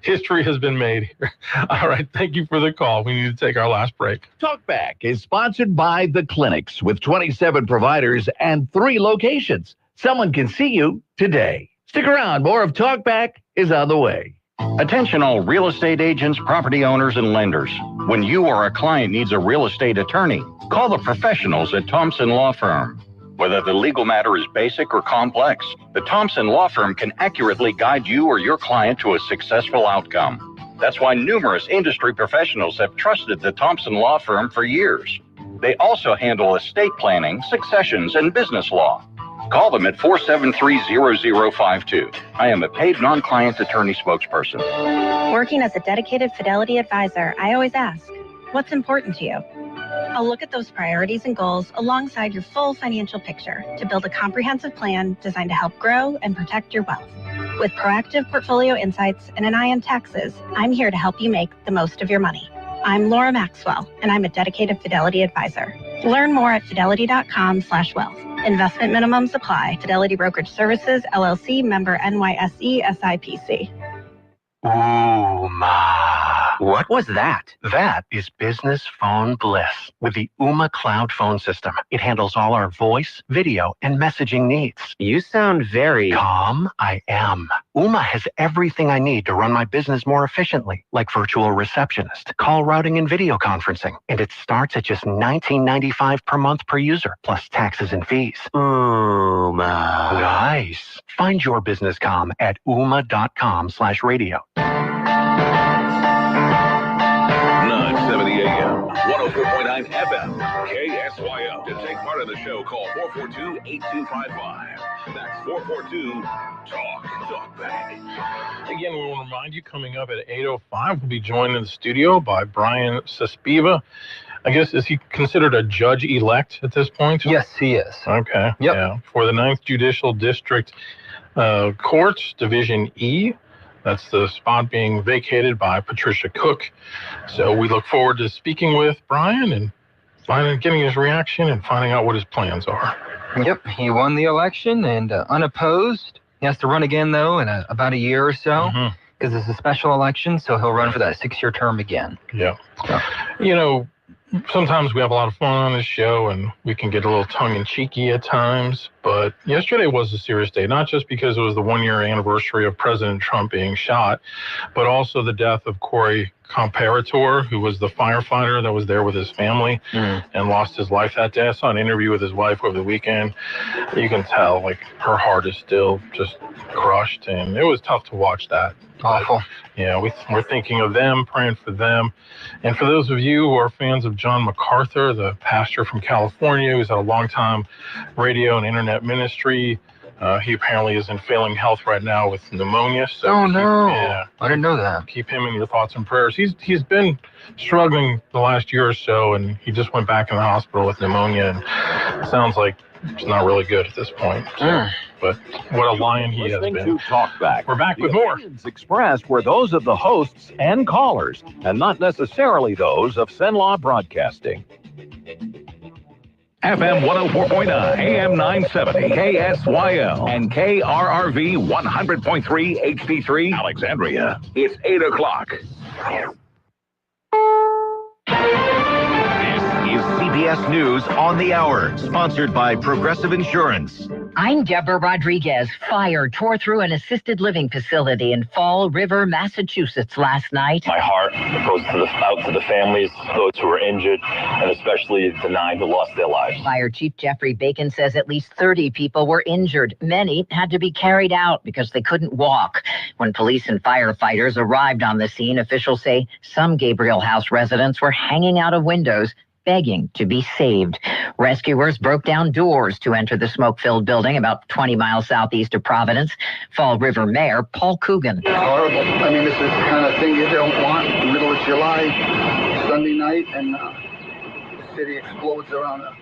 History has been made. All right. Thank you for the call. We need to take our last break. Talkback is sponsored by The Clinics with 27 providers and 3 locations. Someone can see you today. Stick around. More of Talkback is on the way. Attention all real estate agents, property owners, and lenders. When you or a client needs a real estate attorney, call the professionals at Thompson Law Firm. Whether the legal matter is basic or complex, the Thompson Law Firm can accurately guide you or your client to a successful outcome. That's why numerous industry professionals have trusted the Thompson Law Firm for years. They also handle estate planning, successions, and business law. Call them at 473-0052. I am a paid non-client attorney spokesperson. Working as a dedicated Fidelity advisor, I always ask, what's important to you? I'll look at those priorities and goals alongside your full financial picture to build a comprehensive plan designed to help grow and protect your wealth. With proactive portfolio insights and an eye on taxes, I'm here to help you make the most of your money. I'm Laura Maxwell, and I'm a dedicated Fidelity advisor. Learn more at fidelity.com/wealth. Investment minimums apply. Fidelity Brokerage Services, LLC, member NYSE, SIPC. Ooma. What was that? That is business phone bliss with the Ooma Cloud Phone System. It handles all our voice, video, and messaging needs. You sound very calm. I am. Ooma has everything I need to run my business more efficiently, like virtual receptionist, call routing, and video conferencing. And it starts at just $19.95 per month per user, plus taxes and fees. Ooma. Nice. Find your business comm at ooma.com/radio. 970 AM, 104.9 FM, KSYO. To take part in the show, call 442-8255. That's 442-TALK-TALKBACK. Again, we want to remind you, coming up at 8:05, we'll be joined in the studio by Brian Saspiva. I guess, is he considered a judge-elect at this point? Yes, he is. Okay. Yep. Yeah. For the 9th Judicial District Court, Division E. That's the spot being vacated by Patricia Cook. So we look forward to speaking with Brian and getting his reaction and finding out what his plans are. Yep, he won the election and unopposed. He has to run again, though, in about a year or so, because it's a special election, so he'll run for that 6-year term again. Yeah. You know, sometimes we have a lot of fun on this show, and we can get a little tongue-in-cheeky at times, but yesterday was a serious day, not just because it was the 1-year anniversary of President Trump being shot, but also the death of Corey Comparator, who was the firefighter that was there with his family and lost his life that day. I saw an interview with his wife over the weekend. You can tell, like, her heart is still just crushed, and it was tough to watch that. Awful. Yeah, we're thinking of them, praying for them. And for those of you who are fans of John MacArthur, the pastor from California, who's had a long time radio and internet ministry, he apparently is in failing health right now with pneumonia. So oh, no. I didn't know that. Keep him in your thoughts and prayers. He's been struggling the last year or so, and he just went back in the hospital with pneumonia, and it sounds like it's not really good at this point. So, but what a lion he has been. To Talkback. We're back with more. Opinions expressed were those of the hosts and callers, and not necessarily those of Cenlaw Broadcasting. FM 104.9, AM 970, KSYL, and KRRV 100.3 HD3, Alexandria. It's 8 o'clock. This is CBS News on the Hour, sponsored by Progressive Insurance. I'm Deborah Rodriguez. Fire tore through an assisted living facility in Fall River, Massachusetts last night. My heart goes out to the families, those who were injured, and especially the 9 who lost their lives. Fire Chief Jeffrey Bacon says at least 30 people were injured. Many had to be carried out because they couldn't walk. When police and firefighters arrived on the scene, officials say some Gabriel House residents were hanging out of windows, begging to be saved. Rescuers broke down doors to enter the smoke-filled building about 20 miles southeast of Providence. Fall River Mayor Paul Coogan. Horrible. I mean, this is the kind of thing you don't want in the middle of July, Sunday night, and the city explodes around a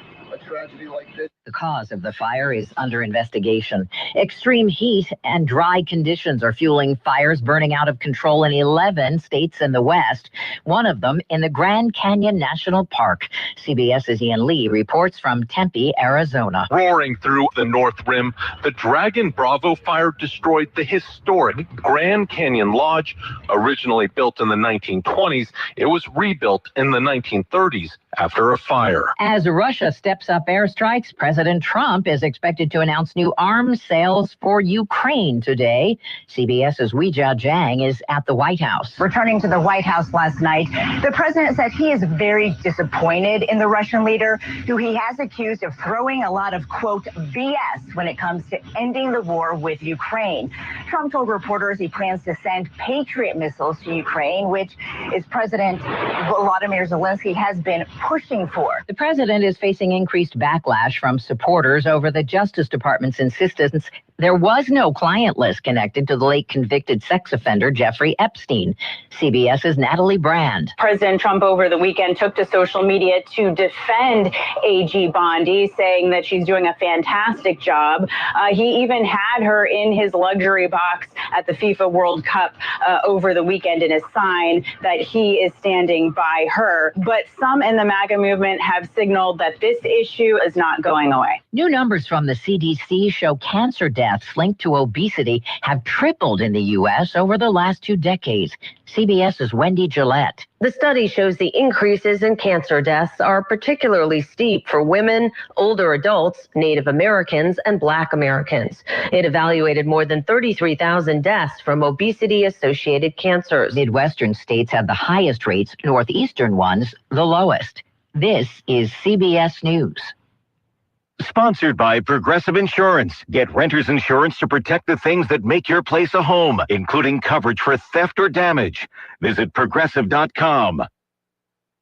tragedy like this. The cause of the fire is under investigation. Extreme heat and dry conditions are fueling fires burning out of control in 11 states in the West, one of them in the Grand Canyon National Park. CBS's Ian Lee reports from Tempe, Arizona. Roaring through the North Rim, the Dragon Bravo fire destroyed the historic Grand Canyon Lodge. Originally built in the 1920s, it was rebuilt in the 1930s after a fire. As Russia steps up airstrikes, President Trump is expected to announce new arms sales for Ukraine today. CBS's Weijia Jiang is at the White House. Returning to the White House last night, the president said he is very disappointed in the Russian leader, who he has accused of throwing a lot of, quote, BS when it comes to ending the war with Ukraine. Trump told reporters he plans to send Patriot missiles to Ukraine, which is President Volodymyr Zelensky has been pushing for. The president is facing increased backlash from supporters over the Justice Department's insistence there was no client list connected to the late convicted sex offender Jeffrey Epstein. CBS's Natalie Brand. President Trump over the weekend took to social media to defend AG Bondi, saying that she's doing a fantastic job. He even had her in his luxury box at the FIFA World Cup over the weekend in a sign that he is standing by her. But some in the MAGA movement have signaled that this issue is not going away. New numbers from the CDC show cancer deaths linked to obesity have tripled in the U.S. over the last 2 decades. CBS's Wendy Gillette. The study shows the increases in cancer deaths are particularly steep for women, older adults, Native Americans, and Black Americans. It evaluated more than 33,000 deaths from obesity-associated cancers. Midwestern states have the highest rates, northeastern ones the lowest. This is CBS News. Sponsored by Progressive Insurance. Get renter's insurance to protect the things that make your place a home, including coverage for theft or damage. Visit Progressive.com.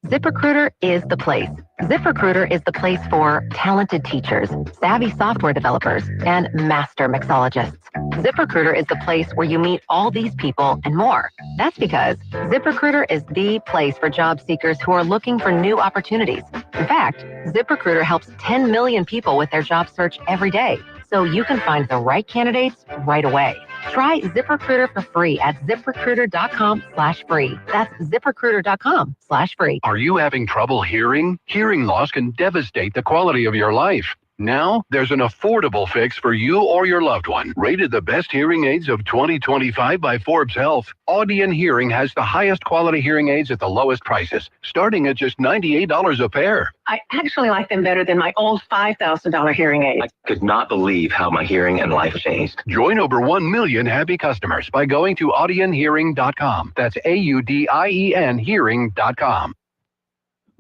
ZipRecruiter is the place. ZipRecruiter is the place for talented teachers, savvy software developers, and master mixologists. ZipRecruiter is the place where you meet all these people and more. That's because ZipRecruiter is the place for job seekers who are looking for new opportunities. In fact, ZipRecruiter helps 10 million people with their job search every day, so you can find the right candidates right away. Try ZipRecruiter for free at ZipRecruiter.com/free. That's ZipRecruiter.com/free. Are you having trouble hearing? Hearing loss can devastate the quality of your life. Now, there's an affordable fix for you or your loved one. Rated the best hearing aids of 2025 by Forbes Health, Audion Hearing has the highest quality hearing aids at the lowest prices, starting at just $98 a pair. I actually like them better than my old $5,000 hearing aid. I could not believe how my hearing and life changed. Join over 1 million happy customers by going to audionhearing.com. That's AUDIEN hearing.com.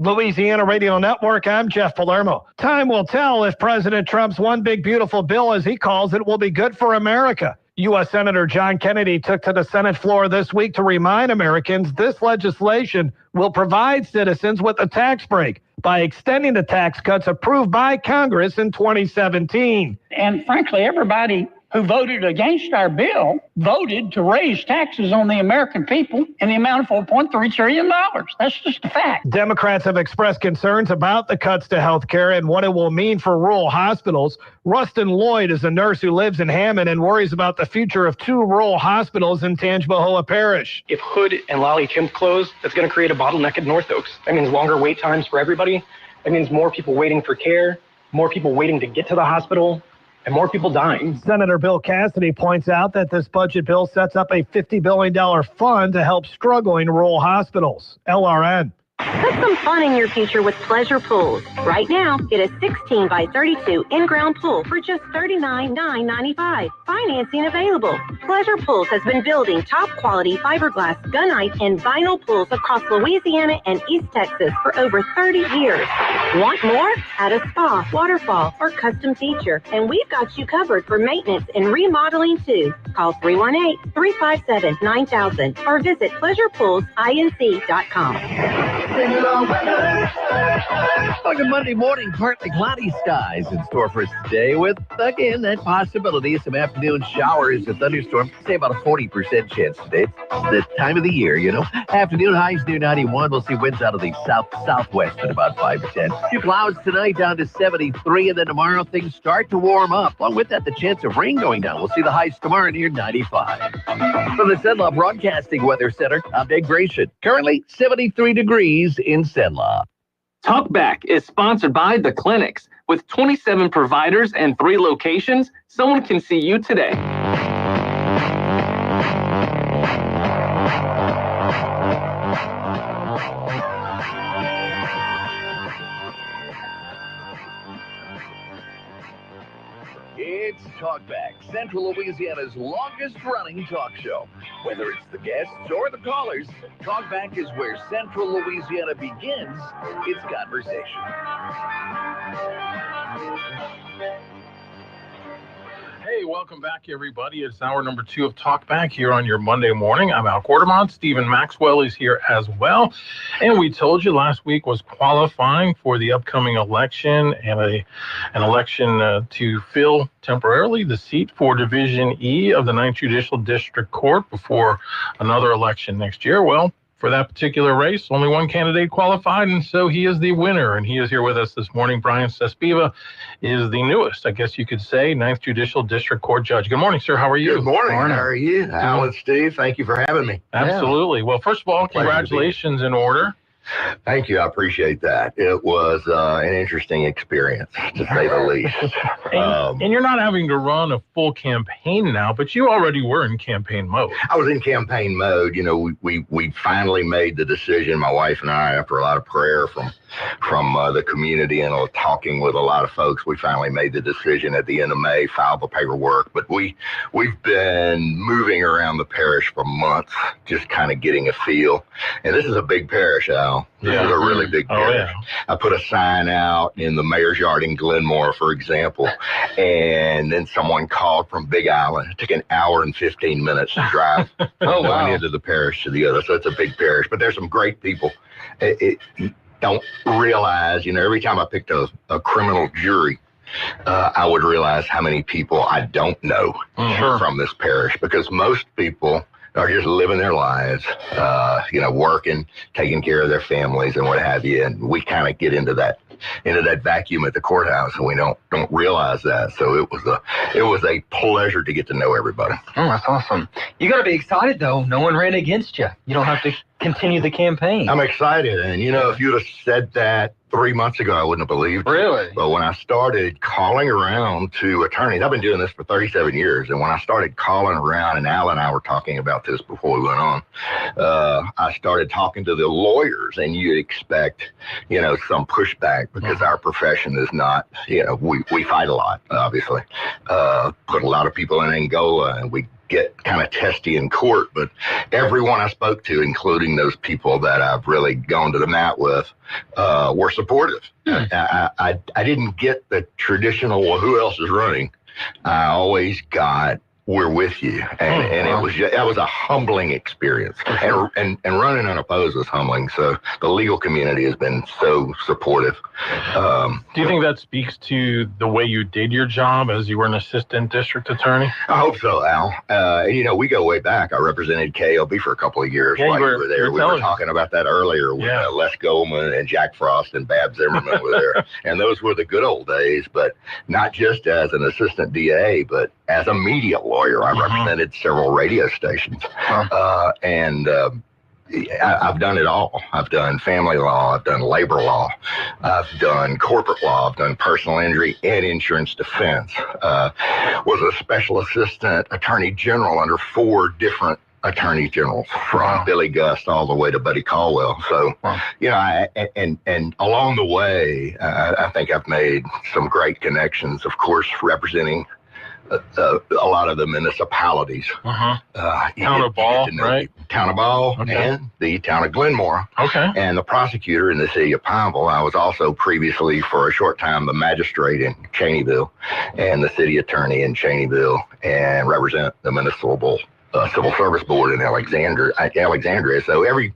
Louisiana Radio Network, I'm Jeff Palermo. Time will tell if President Trump's one big beautiful bill, as he calls it, will be good for America. U.S. Senator John Kennedy took to the Senate floor this week to remind Americans this legislation will provide citizens with a tax break by extending the tax cuts approved by Congress in 2017. And frankly, everybody who voted against our bill voted to raise taxes on the American people in the amount of $4.3 trillion. That's just a fact. Democrats have expressed concerns about the cuts to health care and what it will mean for rural hospitals. Rustin Lloyd is a nurse who lives in Hammond and worries about the future of 2 rural hospitals in Tangipahoa Parish. If Hood and Lolly Kim close, that's going to create a bottleneck at North Oaks. That means longer wait times for everybody. That means more people waiting for care, more people waiting to get to the hospital, and more people dying. Senator Bill Cassidy points out that this budget bill sets up a $50 billion fund to help struggling rural hospitals. LRN. Put some fun in your future with Pleasure Pools. Right now, get a 16 by 32 in-ground pool for just $39,995. Financing available. Pleasure Pools has been building top-quality fiberglass, gunite, and vinyl pools across Louisiana and East Texas for over 30 years. Want more? Add a spa, waterfall, or custom feature, and we've got you covered for maintenance and remodeling too. Call 318-357-9000 or visit pleasurepoolsinc.com. Well, good Monday morning. Partly cloudy skies in store for us today with, again, that possibility of some afternoon showers and thunderstorms. Say about a 40% chance today. It's the time of the year, you know. Afternoon highs near 91. We'll see winds out of the southwest at about 5 to 10. Few clouds tonight down to 73, and then tomorrow things start to warm up. Along with that, the chance of rain going down. We'll see the highs tomorrow near 95. From the Cenla Broadcasting Weather Center, I'm Dave Grayson. Currently 73 degrees in Cenla. Talkback is sponsored by The Clinics. With 27 providers and 3 locations, someone can see you today. It's Talkback, Central Louisiana's longest-running talk show. Whether it's the guests or the callers, Talkback is where Central Louisiana begins its conversation. Hey, welcome back, everybody. It's hour number 2 of Talkback here on your Monday morning. I'm Al Quartermont. Stephen Maxwell is here as well. And we told you last week was qualifying for the upcoming election and an election to fill temporarily the seat for Division E of the 9th Judicial District Court before another election next year. Well, for that particular race, only one candidate qualified, and so he is the winner. And he is here with us this morning. Brian Cespiva is the newest, I guess you could say, 9th Judicial District Court Judge. Good morning, sir. How are you? Good morning. How are you? Al and Steve, thank you for having me. Absolutely. Well, first of all, congratulations in order. Thank you. I appreciate that. It was an interesting experience, to say the least. And you're not having to run a full campaign now, but you already were in campaign mode. I was in campaign mode. You know, we finally made the decision, my wife and I, after a lot of prayer from the community and talking with a lot of folks, we finally made the decision at the end of May, filed the paperwork. But we've been moving around the parish for months, just kind of getting a feel. And this is a big parish, Al. This is a really big parish. I put a sign out in the mayor's yard in Glenmore, for example, and then someone called from Big Island. It took an hour and 15 minutes to drive one end of the parish to the other. So it's a big parish, but there's some great people. Don't realize, you know, every time I picked a criminal jury, I would realize how many people I don't know from this parish, because most people are just living their lives, you know, working, taking care of their families and what have you. And we kind of get into that into that vacuum at the courthouse, and we don't realize that. So it was a pleasure to get to know everybody. Oh, that's awesome. You got to be excited though. No one ran against you. You don't have to continue the campaign. I'm excited, and if you'd have said that 3 months ago, I wouldn't have believed it. Really? But when I started calling around to attorneys, I've been doing this for 37 years, and when I started calling around, and Al and I were talking about this before we went on, I started talking to the lawyers, and you'd expect, some pushback because our profession is not, we fight a lot, obviously. Put a lot of people in Angola, and we get kind of testy in court, but everyone I spoke to, including those people that I've really gone to the mat with, were supportive. I didn't get the traditional, well, who else is running? I always got, we're with you. And that was a humbling experience. And running unopposed was humbling. So the legal community has been so supportive. Do you think that speaks to the way you did your job as you were an assistant district attorney? I hope so, Al. We go way back. I represented KLB for a couple of years while you were there. We were talking about that earlier when Les Goldman and Jack Frost and Bab Zimmerman were there. And those were the good old days, but not just as an assistant DA, but as a media lawyer. I represented several radio stations. I've done it all. I've done family law. I've done labor law. I've done corporate law. I've done personal injury and insurance defense. Was a special assistant attorney general under 4 different attorney generals, from Billy Gust all the way to Buddy Caldwell. So, and along the way, I think I've made some great connections, of course, representing a lot of the municipalities. Town of Ball, right? Town of Ball and the town of Glenmore. Okay. And the prosecutor in the city of Pineville. I was also previously, for a short time, the magistrate in Cheneyville and the city attorney in Cheneyville, and represent the municipal civil service board in Alexandria. So every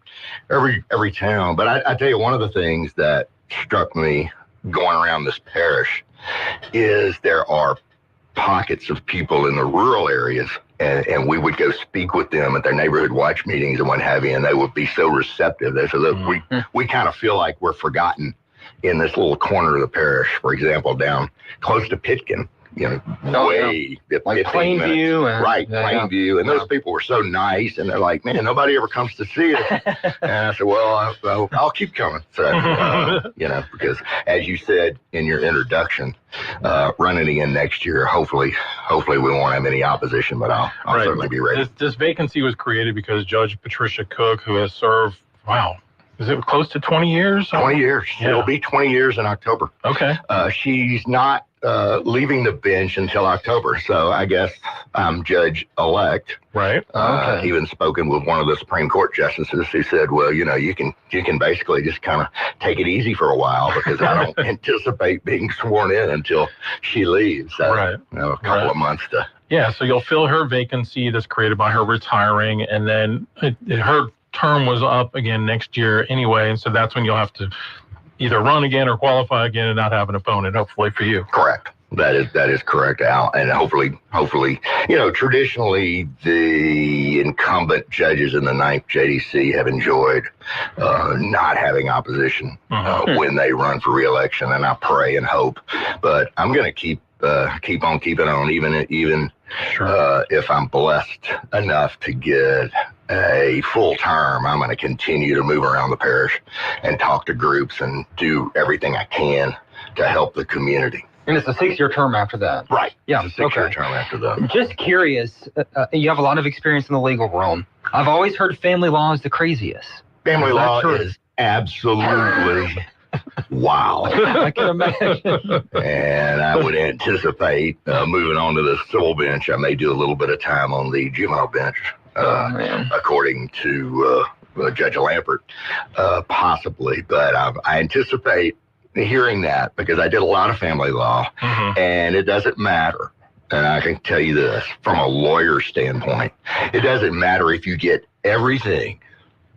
town. But I tell you, one of the things that struck me going around this parish is there are pockets of people in the rural areas, and we would go speak with them at their neighborhood watch meetings and what have you, and they would be so receptive. They said, look, we kind of feel like we're forgotten in this little corner of the parish. For example, down close to Pitkin, like Plainview, Plainview, and those people were so nice, and they're like, man, nobody ever comes to see us. And I said, well, I'll keep coming. So, because as you said in your introduction, running again next year, hopefully we won't have any opposition, but I'll certainly be ready. This vacancy was created because Judge Patricia Cook, who has served, is it close to 20 years? 20 years. Yeah. It'll be 20 years in October. Okay. She's not leaving the bench until October, so I guess I'm judge-elect. Right. Even spoken with one of the Supreme Court justices who said, well, you can basically just kind of take it easy for a while, because I don't anticipate being sworn in until she leaves. So, a couple of months to... Yeah, so you'll fill her vacancy that's created by her retiring, and then her term was up again next year anyway, and so that's when you'll have to either run again or qualify again and not have an opponent, hopefully for you. Correct. That is correct, Al. And hopefully, traditionally the incumbent judges in the 9th JDC have enjoyed not having opposition when they run for re-election, and I pray and hope. But I'm going to keep on keeping on, even if I'm blessed enough to get a full term. I'm going to continue to move around the parish and talk to groups and do everything I can to help the community. And it's a 6-year term after that. Right. Yeah. It's a 6-year term after that. Just curious, you have a lot of experience in the legal realm. I've always heard family law is the craziest. Family law is absolutely wow. I can imagine. And I would anticipate moving on to the civil bench. I may do a little bit of time on the juvenile bench, according to Judge Lampert, possibly. But I anticipate hearing that, because I did a lot of family law, and it doesn't matter. And I can tell you this, from a lawyer standpoint, it doesn't matter if you get everything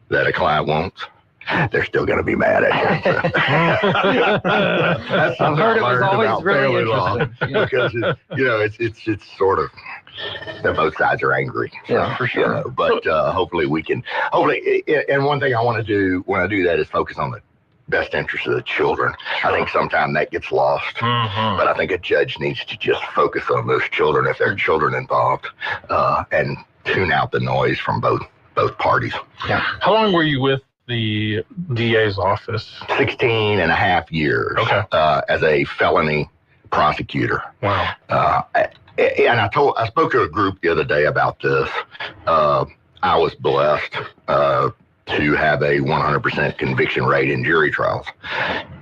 that a client wants. They're still going to be mad at you. That's I've heard it was always really interesting. Because it's sort of that both sides are angry. Yeah, for sure. But hopefully we can. And one thing I want to do when I do that is focus on best interest of the children. I think sometimes that gets lost, but I think a judge needs to just focus on those children if there are children involved, and tune out the noise from both parties. Yeah. How long were you with the DA's office? 16 and a half years. Okay. As a felony prosecutor. Wow. And I spoke to a group the other day about this. I was blessed to have a 100% conviction rate in jury trials,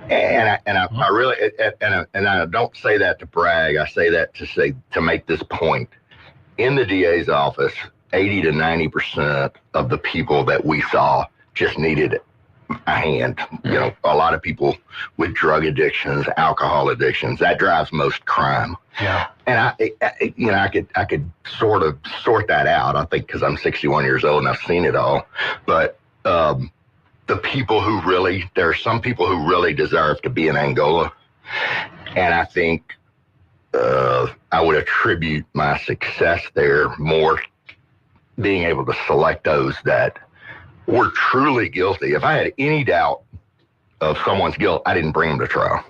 and I really and I don't say that to brag. I say that to make this point. In the DA's office, 80 to 90% of the people that we saw just needed a hand. You know, a lot of people with drug addictions, alcohol addictions, that drives most crime. Yeah. And I could sort of sort that out, I think, because I'm 61 years old and I've seen it all. But the people who really, there are some people who really deserve to be in Angola. And I think I would attribute my success there more being able to select those that were truly guilty. If I had any doubt of someone's guilt, I didn't bring them to trial.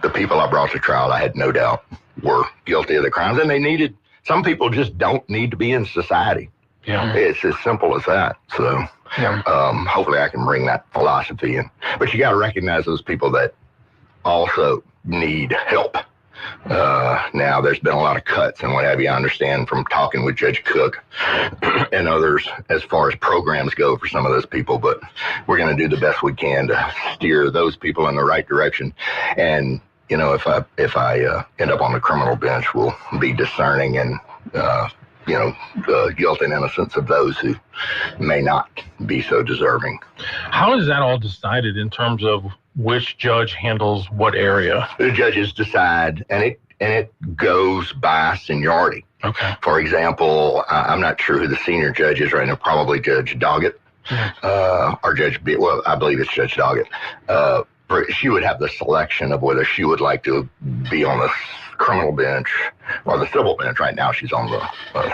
The people I brought to trial, I had no doubt were guilty of the crimes, and some people just don't need to be in society. Yeah. It's as simple as that. So hopefully I can bring that philosophy in. But you got to recognize those people that also need help. Now there's been a lot of cuts and what have you. I understand from talking with Judge Cook and others as far as programs go for some of those people, but we're going to do the best we can to steer those people in the right direction. And you know, if I end up on the criminal bench, we'll be discerning and the guilt and innocence of those who may not be so deserving. How is that all decided in terms of which judge handles what area? The judges decide, and it goes by seniority. Okay. For example, I'm not sure who the senior judge is right now. Probably Judge Doggett, or Judge B. Well, I believe it's Judge Doggett. She would have the selection of whether she would like to be on the criminal bench or the civil bench. Right now she's on the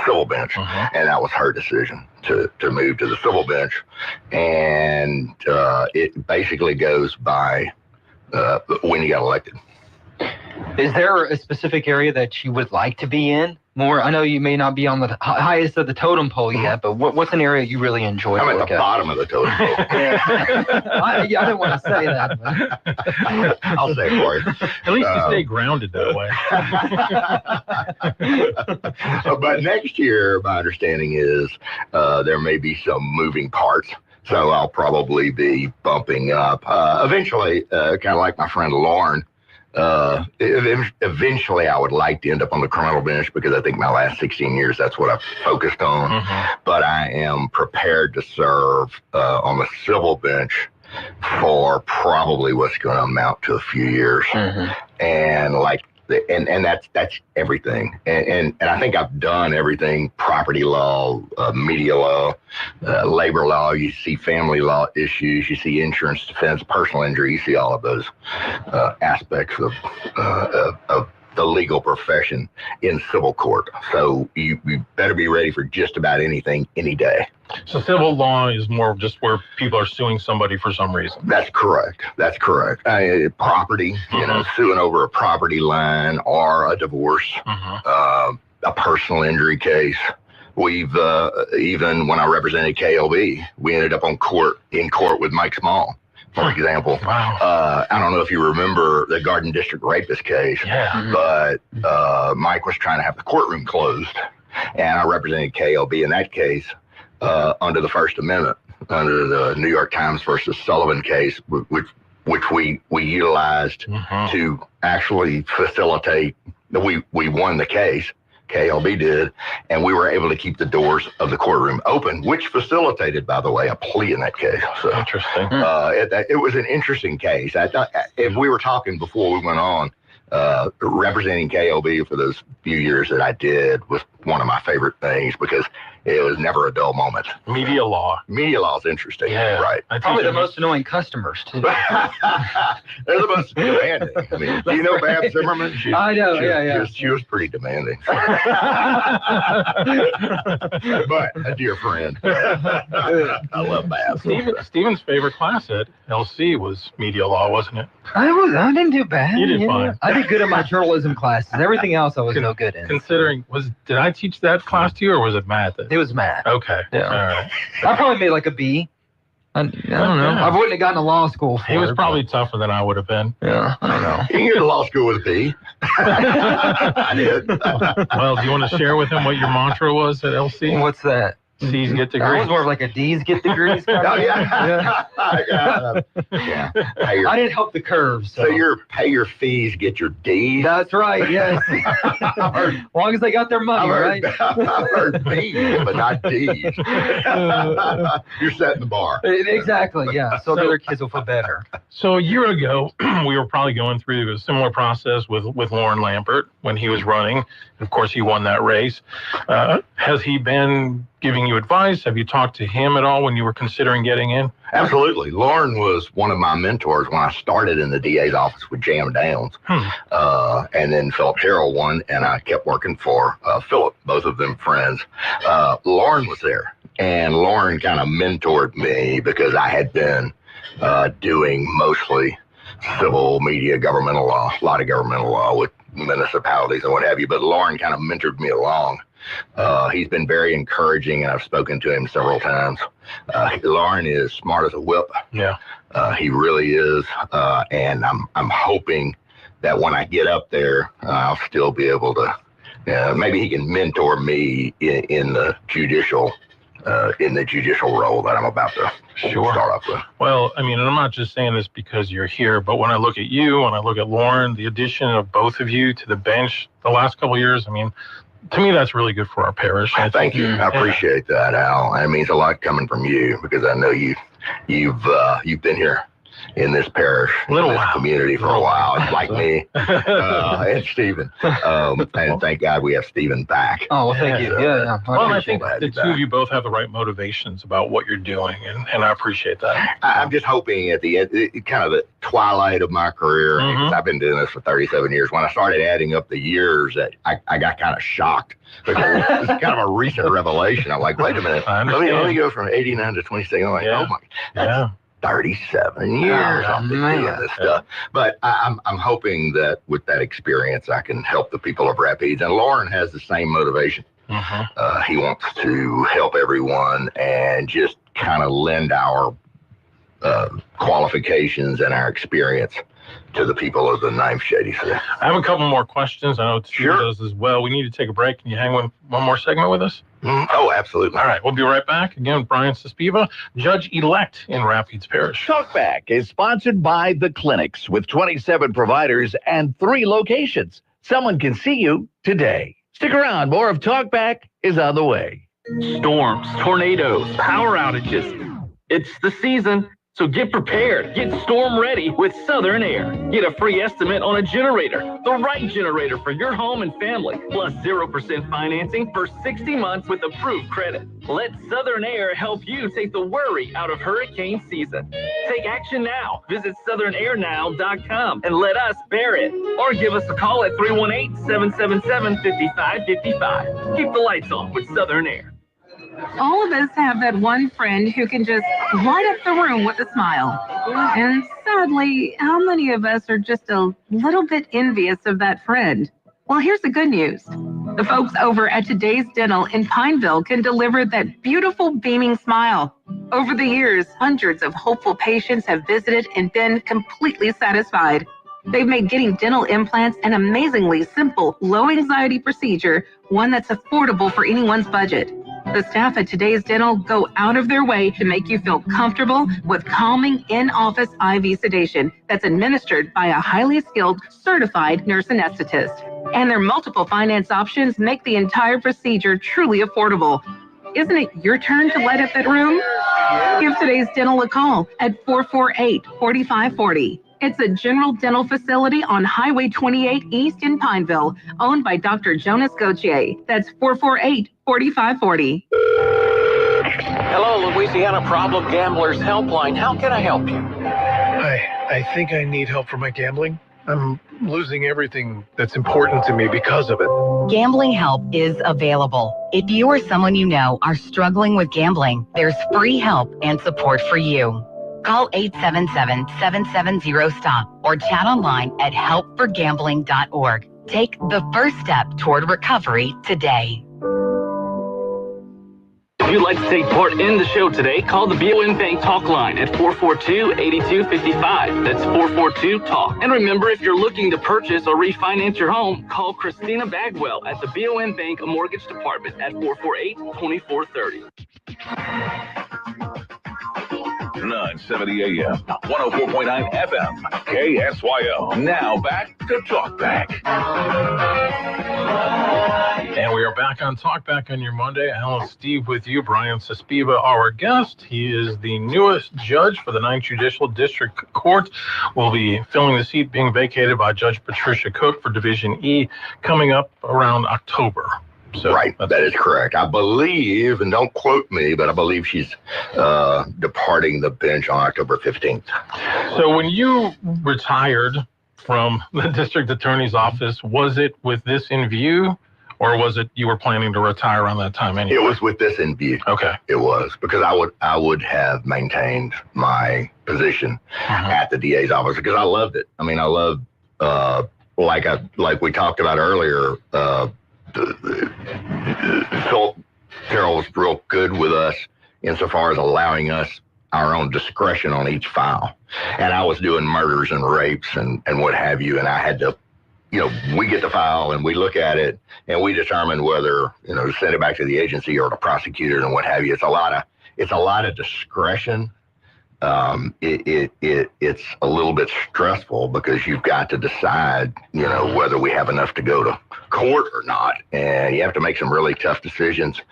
civil bench, and that was her decision to move to the civil bench. And it basically goes by when you got elected. Is there a specific area that you would like to be in more? I know you may not be on the highest of the totem pole yet, but what's an area you really enjoy? I'm at the bottom of the totem pole. I didn't want to say that. But I'll say it for you. At least you stay grounded that way. But next year, my understanding is there may be some moving parts. So I'll probably be bumping up. Eventually, kind of like my friend Lauren, eventually I would like to end up on the criminal bench because I think my last 16 years, that's what I've focused on. But I am prepared to serve on the civil bench for probably what's going to amount to a few years. And like, and that's everything. And I think I've done everything: property law, media law, labor law. You see family law issues. You see insurance defense, personal injury. You see all of those aspects of the legal profession in civil court. So you better be ready for just about anything, any day. So civil law is more just where people are suing somebody for some reason. That's correct. Property, suing over a property line or a divorce, a personal injury case. We've even when I represented KLB, we ended up in court with Mike Small, for example. Wow. I don't know if you remember the Garden District rapist case, but Mike was trying to have the courtroom closed, and I represented KLB in that case under the First Amendment, under the New York Times versus Sullivan case, which we utilized to actually facilitate. We won the case. KLB did, and we were able to keep the doors of the courtroom open, which facilitated, by the way, a plea in that case. So interesting. It was an interesting case. I thought if we were talking before we went on, representing KOB for those few years that I did was one of my favorite things because it was never a dull moment. Media law. Media law is interesting, right? Probably the most annoying customers, too. They're the most demanding. I mean, do you know Babs Zimmerman? I know, She was pretty demanding. But a dear friend. I love Babs. Steven's favorite class at LC was media law, wasn't it? I didn't do bad. You did fine. I did good in my journalism classes. Everything else I was no good in. Considering, did I teach that class to you, or was it math? It was math. Okay. Yeah. All right. I probably made like a B. I don't know. I wouldn't have gotten to law school for He was it, probably tougher than I would have been. Yeah, I don't know. You can go to law school with a B. I did. Well, do you want to share with him what your mantra was at LC? What's that? C's get I degrees. was more of like a D's get degrees. Kind of. Yeah. I didn't help the curves. So you're pay your fees, get your D's. That's right. Yes. As long as they got their money, right? I've heard B's, but not D's. You're setting the bar. Exactly. Yeah. So the other kids will feel better. So a year ago, we were probably going through a similar process with Lauren Lampert when he was running. Of course, he won that race. Has he been giving you advice? Have you talked to him at all when you were considering getting in? Absolutely. Lauren was one of my mentors when I started in the DA's office with Jam Downs. And then Philip Harrell won, and I kept working for Philip, both of them friends. Lauren was there, and Lauren kind of mentored me because I had been doing mostly civil media, governmental law, a lot of governmental law with municipalities and what have you. But Lauren kind of mentored me along. He's been very encouraging, and I've spoken to him several times. Lauren is smart as a whip. Yeah. He really is. And I'm hoping that when I get up there, I'll still be able to, maybe he can mentor me in the judicial role that I'm about to start off with. Well, I mean, and I'm not just saying this because you're here, but when I look at you, when I look at Lauren, the addition of both of you to the bench the last couple of years, I mean, to me, that's really good for our parish. Thank you. I appreciate that, Al. It means a lot coming from you because I know you've been here in this parish, in this community for a while, like me and Stephen. And thank God we have Stephen back. Oh, well, thank you. Yeah. Well, I think the two of you both have the right motivations about what you're doing, and I appreciate that. I'm just hoping at the end, kind of the twilight of my career, I've been doing this for 37 years. When I started adding up the years, that I got kind of shocked. Because it's kind of a recent revelation. I'm like, wait a minute. Let me go from 89 to 26. I'm like, oh my, that's 37 years I've been doing this stuff. But I'm hoping that with that experience, I can help the people of Rapides. And Lauren has the same motivation. He wants to help everyone and just kind of lend our qualifications and our experience to the people of the Ninth Shady City. I have a couple more questions. I know Steve does as well. We need to take a break. Can you hang one more segment with us? Oh, absolutely. All right, we'll be right back. Again, Brian Saspiva, Judge-elect in Rapides Parish. Talkback is sponsored by The Clinics with 27 providers and 3 locations. Someone can see you today. Stick around. More of Talkback is on the way. Storms, tornadoes, power outages. It's the season. So get prepared. Get storm ready with Southern Air. Get a free estimate on a generator, the right generator for your home and family, plus 0% financing for 60 months with approved credit. Let Southern Air help you take the worry out of hurricane season. Take action now. Visit southernairnow.com and let us bear it. Or give us a call at 318-777-5555. Keep the lights on with Southern Air. All of us have that one friend who can just light up the room with a smile. And sadly, how many of us are just a little bit envious of that friend? Well, here's the good news. The folks over at Today's Dental in Pineville can deliver that beautiful beaming smile. Over the years, hundreds of hopeful patients have visited and been completely satisfied. They've made getting dental implants an amazingly simple, low-anxiety procedure, one that's affordable for anyone's budget. The staff at Today's Dental go out of their way to make you feel comfortable with calming in-office IV sedation that's administered by a highly skilled, certified nurse anesthetist. And their multiple finance options make the entire procedure truly affordable. Isn't it your turn to light up that room? Give Today's Dental a call at 448-4540. It's a general dental facility on Highway 28 East in Pineville, owned by Dr. Jonas Gauthier. That's 448-4540. Hello, Louisiana Problem Gamblers Helpline. How can I help you? Hi, I think I need help for my gambling. I'm losing everything that's important to me because of it. Gambling help is available. If you or someone you know are struggling with gambling, there's free help and support for you. Call 877-770-STOP or chat online at helpforgambling.org. Take the first step toward recovery today. If you'd like to take part in the show today, call the BOM Bank Talk line at 442-8255. That's 442-TALK. And remember, if you're looking to purchase or refinance your home, call Christina Bagwell at the BOM Bank Mortgage Department at 448-2430. 970 AM, 104.9 FM, KSYO. Now back to Talk Back. And we are back on Talk Back on your Monday. Alan Steve with you. Brian Saspiva, our guest. He is the newest judge for the 9th Judicial District Court. Will be filling the seat being vacated by Judge Patricia Cook for Division E coming up around October. So right, that is correct. I believe, and don't quote me, but I believe she's departing the bench on October 15th. So when you retired from the district attorney's office, was it with this in view, or was it you were planning to retire around that time anyway? It was with this in view. Okay. It was, because I would have maintained my position at the DA's office because I loved it. I mean, I love, like we talked about earlier, Phil Terrell was real good with us insofar as allowing us our own discretion on each file. And I was doing murders and rapes and what have you, and I had to, we get the file and we look at it and we determine whether, to send it back to the agency or to prosecute it and what have you. It's a lot of discretion. It's a little bit stressful because you've got to decide, whether we have enough to go to court or not. And you have to make some really tough decisions,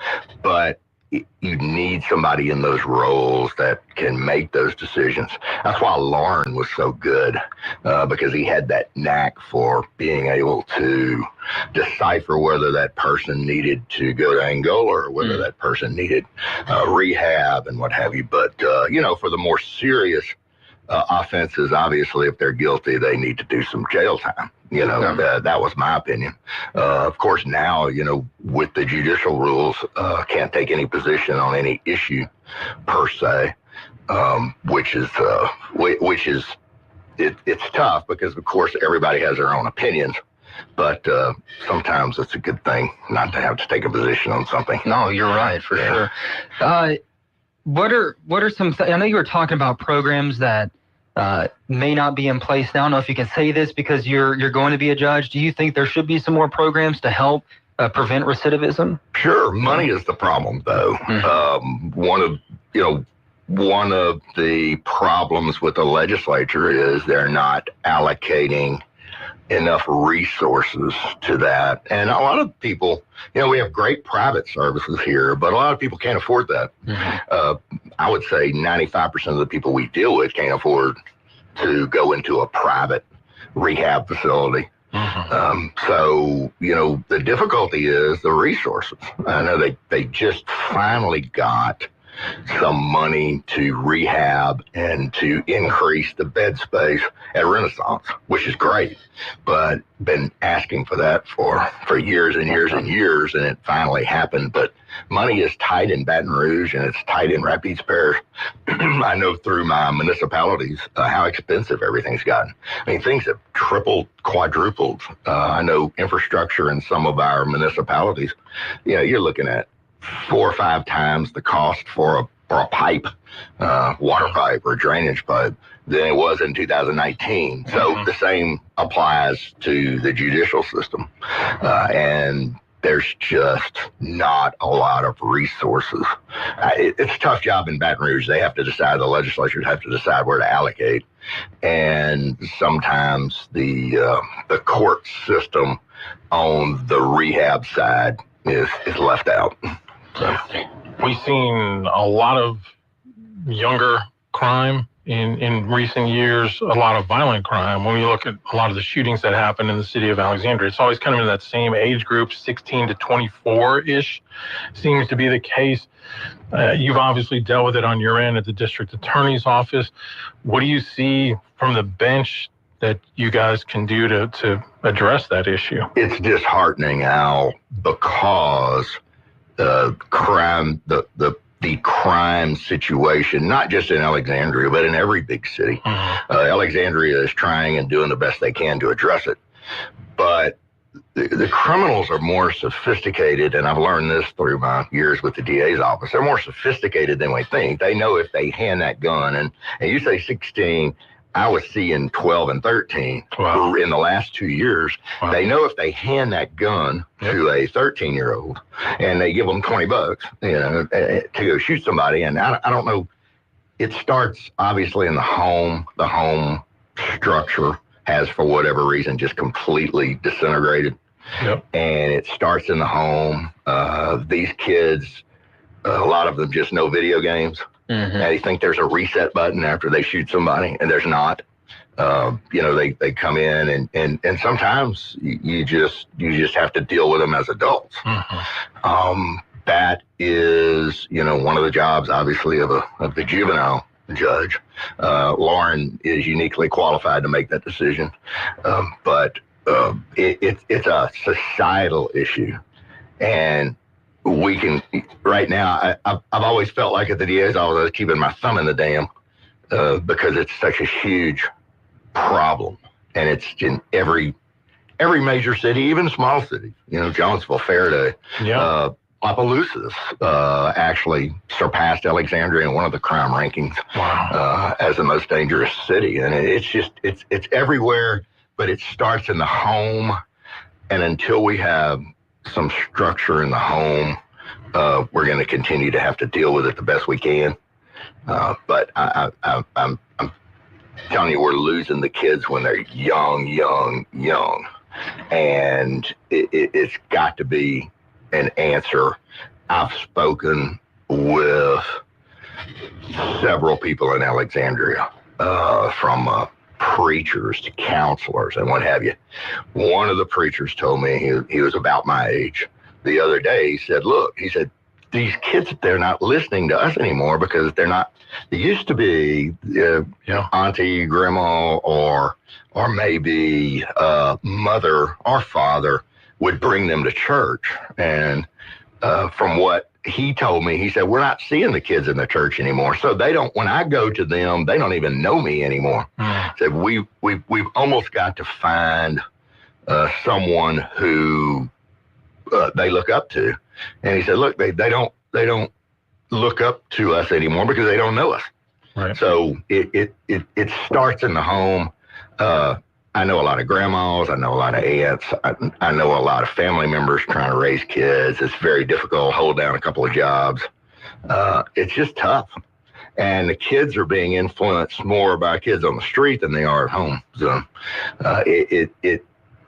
but you need somebody in those roles that can make those decisions. That's why Lauren was so good, because he had that knack for being able to decipher whether that person needed to go to Angola or whether that person needed rehab and what have you. But, for the more serious offenses, obviously, if they're guilty, they need to do some jail time. That was my opinion. Of course, now, with the judicial rules, can't take any position on any issue per se, which is it's tough because, of course, everybody has their own opinions. But sometimes it's a good thing not to have to take a position on something. No, you're right, for sure. What are some? I know you were talking about programs that may not be in place now. I don't know if you can say this because you're going to be a judge. Do you think there should be some more programs to help prevent recidivism? Sure. Money is the problem, though. One of the problems with the legislature is they're not allocating enough resources to that. And a lot of people, we have great private services here, but a lot of people can't afford that. I would say 95% of the people we deal with can't afford to go into a private rehab facility. So, the difficulty is the resources. I know they just finally got some money to rehab and to increase the bed space at Renaissance, which is great, but been asking for that for years and years and years, and it finally happened. But money is tight in Baton Rouge and it's tight in Rapides Parish. I know through my municipalities how expensive everything's gotten. I mean, things have tripled, quadrupled. I know infrastructure in some of our municipalities, you're looking at 4 or 5 times the cost for a pipe, water pipe or drainage pipe than it was in 2019. So the same applies to the judicial system. And there's just not a lot of resources. It's a tough job in Baton Rouge. They have to decide, the legislatures have to decide where to allocate. And sometimes the court system on the rehab side is left out. So. We've seen a lot of younger crime in recent years a lot of violent crime. When we look at a lot of the shootings that happened in the city of Alexandria, it's always kind of in that same age group, 16 to 24-ish seems to be the case. You've obviously dealt with it on your end at the district attorney's office. What do you see from the bench that you guys can do to address that issue? It's disheartening how, because the crime situation, not just in Alexandria, but in every big city. Alexandria is trying and doing the best they can to address it. But the criminals are more sophisticated, and I've learned this through my years with the DA's office. They're more sophisticated than we think. They know if they hand that gun, and you say 16, I was seeing 12 and 13 in the last 2 years. They know if they hand that gun to a 13-year-old and they give them $20, to go shoot somebody. And I don't know, it starts obviously in the home. The home structure has, for whatever reason, just completely disintegrated. And it starts in the home. These kids, a lot of them just know video games. And they think there's a reset button after they shoot somebody, and there's not. They come in and sometimes you just have to deal with them as adults. That is, one of the jobs, obviously, of the juvenile judge. Lauren is uniquely qualified to make that decision, but it's a societal issue, and we can right now. I've always felt like at the DA's office I was keeping my thumb in the dam because it's such a huge problem, and it's in every major city, even small cities. Jonesville, Faraday, Opelousas actually surpassed Alexandria in one of the crime rankings as the most dangerous city, and it's everywhere. But it starts in the home, and until we have some structure in the home, we're going to continue to have to deal with it the best we can. But I'm telling you, we're losing the kids when they're young, and it's got to be an answer. I've spoken with several people in Alexandria, from preachers to counselors and what have you. One of the preachers told me, he was about my age the other day. He said, these kids, they're not listening to us anymore because they're not, they used to be auntie, grandma, or maybe mother or father would bring them to church. And from what he told me, he said, we're not seeing the kids in the church anymore. So they don't, when I go to them, they don't even know me anymore. Said we've almost got to find someone who they look up to. And he said, look, they don't look up to us anymore because they don't know us. So it starts in the home. I know a lot of grandmas. I know a lot of aunts. I know a lot of family members trying to raise kids. It's very difficult to hold down a couple of jobs. It's just tough. And the kids are being influenced more by kids on the street than they are at home. So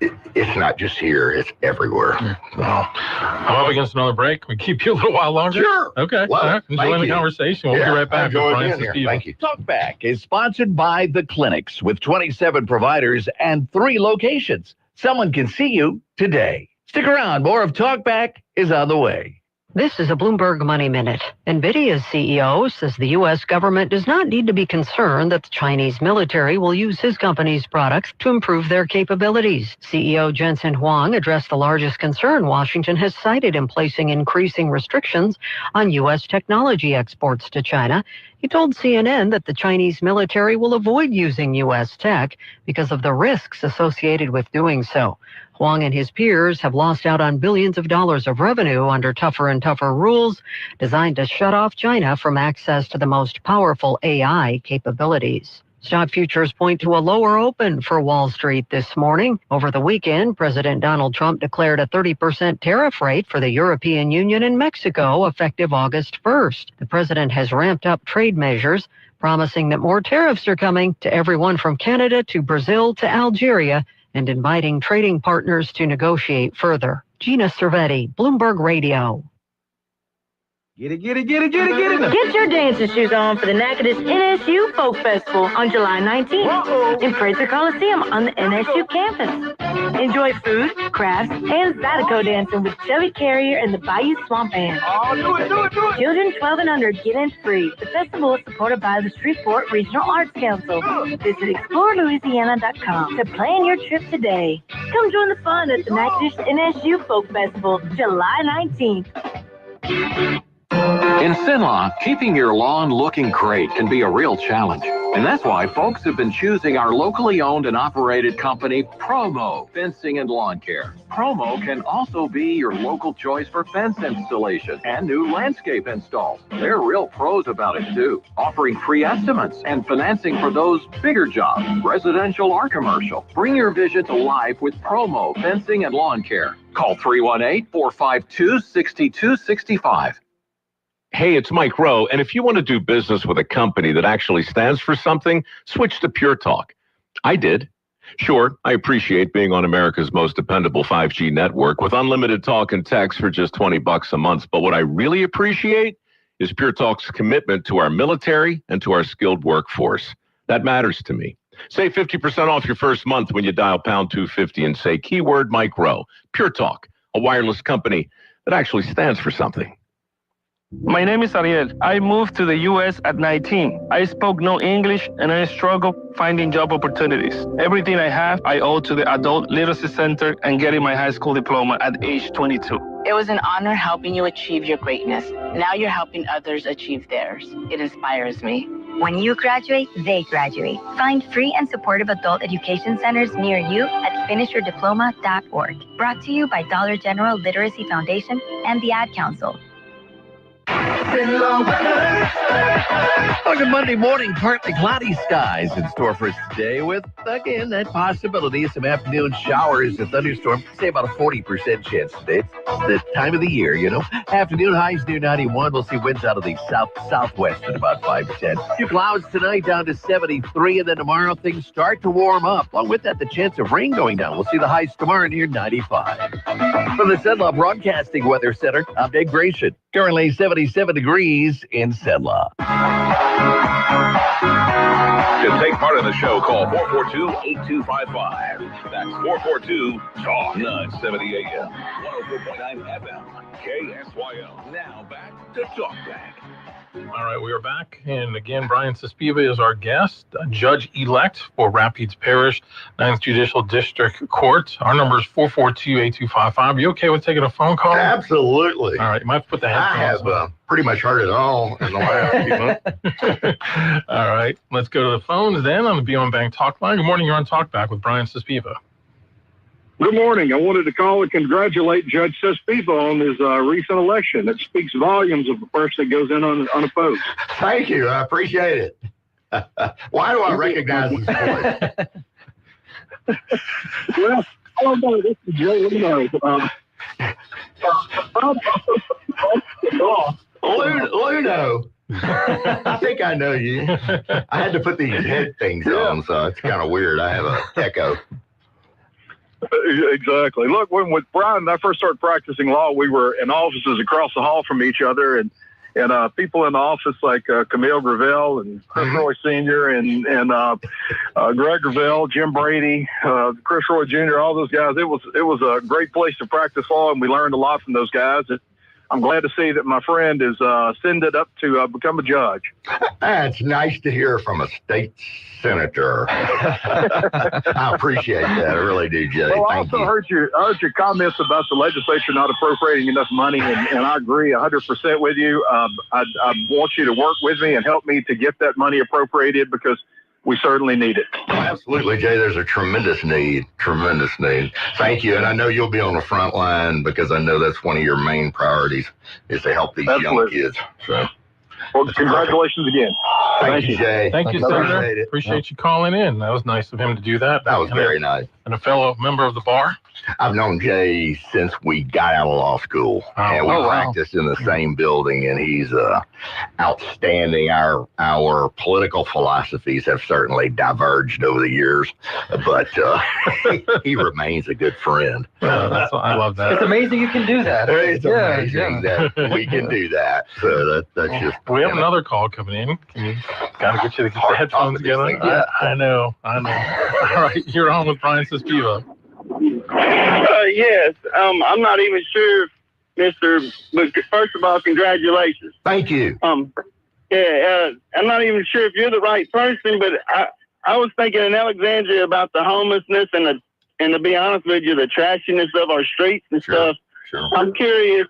it's not just here, it's everywhere. Well, I'm up against another break. We keep you a little while longer? Sure. Okay. Well, enjoying the conversation. We'll be right back. Thank you. Talkback is sponsored by The Clinics with 27 providers and 3 locations. Someone can see you today. Stick around. More of Talkback is on the way. This is a Bloomberg Money Minute. NVIDIA's CEO says the U.S. government does not need to be concerned that the Chinese military will use his company's products to improve their capabilities. CEO Jensen Huang addressed the largest concern Washington has cited in placing increasing restrictions on U.S. technology exports to China. He told CNN that the Chinese military will avoid using U.S. tech because of the risks associated with doing so. Huang and his peers have lost out on billions of dollars of revenue under tougher and tougher rules designed to shut off China from access to the most powerful AI capabilities. Stock futures point to a lower open for Wall Street this morning. Over the weekend, President Donald Trump declared a 30% tariff rate for the European Union and Mexico effective August 1st. The president has ramped up trade measures, promising that more tariffs are coming to everyone from Canada to Brazil to Algeria, and inviting trading partners to negotiate further. Gina Cervetti, Bloomberg Radio. Get it, get it, get it, get it, get it. Get your dancing shoes on for the Natchitoches NSU Folk Festival on July 19th in Prather Coliseum on the NSU campus. Enjoy food, crafts, and Zydeco dancing with Chevy Carrier and the Bayou Swamp Band. Oh, do it, do it, do it. Children 12 and under get in free. The festival is supported by the Shreveport Regional Arts Council. Visit explorelouisiana.com to plan your trip today. Come join the fun at the Natchitoches NSU Folk Festival, July 19th. In Cenla, keeping your lawn looking great can be a real challenge. And that's why folks have been choosing our locally owned and operated company, Promo Fencing and Lawn Care. Promo can also be your local choice for fence installation and new landscape installs. They're real pros about it too, offering free estimates and financing for those bigger jobs, residential or commercial. Bring your vision to life with Promo Fencing and Lawn Care. Call 318-452-6265. Hey, it's Mike Rowe, and if you want to do business with a company that actually stands for something, switch to Pure Talk. I did. Sure, I appreciate being on America's most dependable 5G network with unlimited talk and text for just $20 a month, but what I really appreciate is Pure Talk's commitment to our military and to our skilled workforce. That matters to me. Save 50% off your first month when you dial pound 250 and say keyword Mike Rowe. Pure Talk, a wireless company that actually stands for something. My name is Ariel. I moved to the U.S. at 19. I spoke no English and I struggled finding job opportunities. Everything I have, I owe to the Adult Literacy Center and getting my high school diploma at age 22. It was an honor helping you achieve your greatness. Now you're helping others achieve theirs. It inspires me. When you graduate, they graduate. Find free and supportive adult education centers near you at finishyourdiploma.org. Brought to you by Dollar General Literacy Foundation and the Ad Council. Oh, good Monday morning. Partly cloudy skies in store for us today with, again, that possibility of some afternoon showers and thunderstorms. Say about a 40% chance today. It's the time of the year, you know. Afternoon highs near 91. We'll see winds out of the southwest at about 5 to 10. Few clouds tonight down to 73, and then tomorrow things start to warm up. Along with that, the chance of rain going down. We'll see the highs tomorrow near 95. From the Sedla Broadcasting Weather Center, I'm Dave Grayson. Currently 77 degrees in Sedla. To take part in the show, call 442-8255. That's 442-TALK. 970 AM, 104.9 FM, KSYO. Now back to Talk Back. All right, we are back. And again, Brian Suspiva is our guest, Judge-elect for Rapides Parish, 9th Judicial District Court. Our number is 442-8255. Are you okay with taking a phone call? Absolutely. All right, you might put the headphones I have pretty much heard it all in the last few months. All right, let's go to the phones then on the Beyond Bank Talk Line. Good morning, you're on Talk Back with Brian Suspiva. Good morning. I wanted to call and congratulate Judge Suspiva on his recent election. It speaks volumes of a person that goes in unopposed. Thank you. I appreciate it. Why do I recognize his voice? Well, I don't know. This is Jay Leno. Luno. I think I know you. I had to put these head things on, so it's kind of weird. I have a echo. Exactly. Look, with Brian and I first started practicing law, we were in offices across the hall from each other, and people in the office like Camille Gravel and Chris Roy Sr. and Greg Gravel, Jim Brady, Chris Roy Jr., all those guys. It was a great place to practice law, and we learned a lot from those guys. And I'm glad to see that my friend is ascended up to become a judge. It's nice to hear from a state senator. I appreciate that. I really do, Jay. Well, I Thank also heard your comments about the legislature not appropriating enough money, and I agree 100% with you. I want you to work with me and help me to get that money appropriated because we certainly need it. Absolutely, Jay. There's a tremendous need. Thank you. And I know you'll be on the front line because I know that's one of your main priorities is to help these young kids. So, well, congratulations again. Thank you, Jay. Thank you, Senator. Appreciate you calling in. That was nice of him to do that. That was very nice. And a fellow member of the bar? I've known Jay since we got out of law school, and we practiced in the same building, and he's outstanding. Our political philosophies have certainly diverged over the years, but he remains a good friend. I love that. It's amazing you can do that. It's amazing that we can do that. So that's just. We have another call coming in. Can you gotta get you to get the headphones together? I know. All right, you're on with Brian Saspiva. Yes. I'm not even sure, Mr. But first of all, congratulations. Thank you. I'm not even sure if you're the right person, but I was thinking in Alexandria about the homelessness and to be honest with you, the trashiness of our streets and stuff. Sure. I'm curious,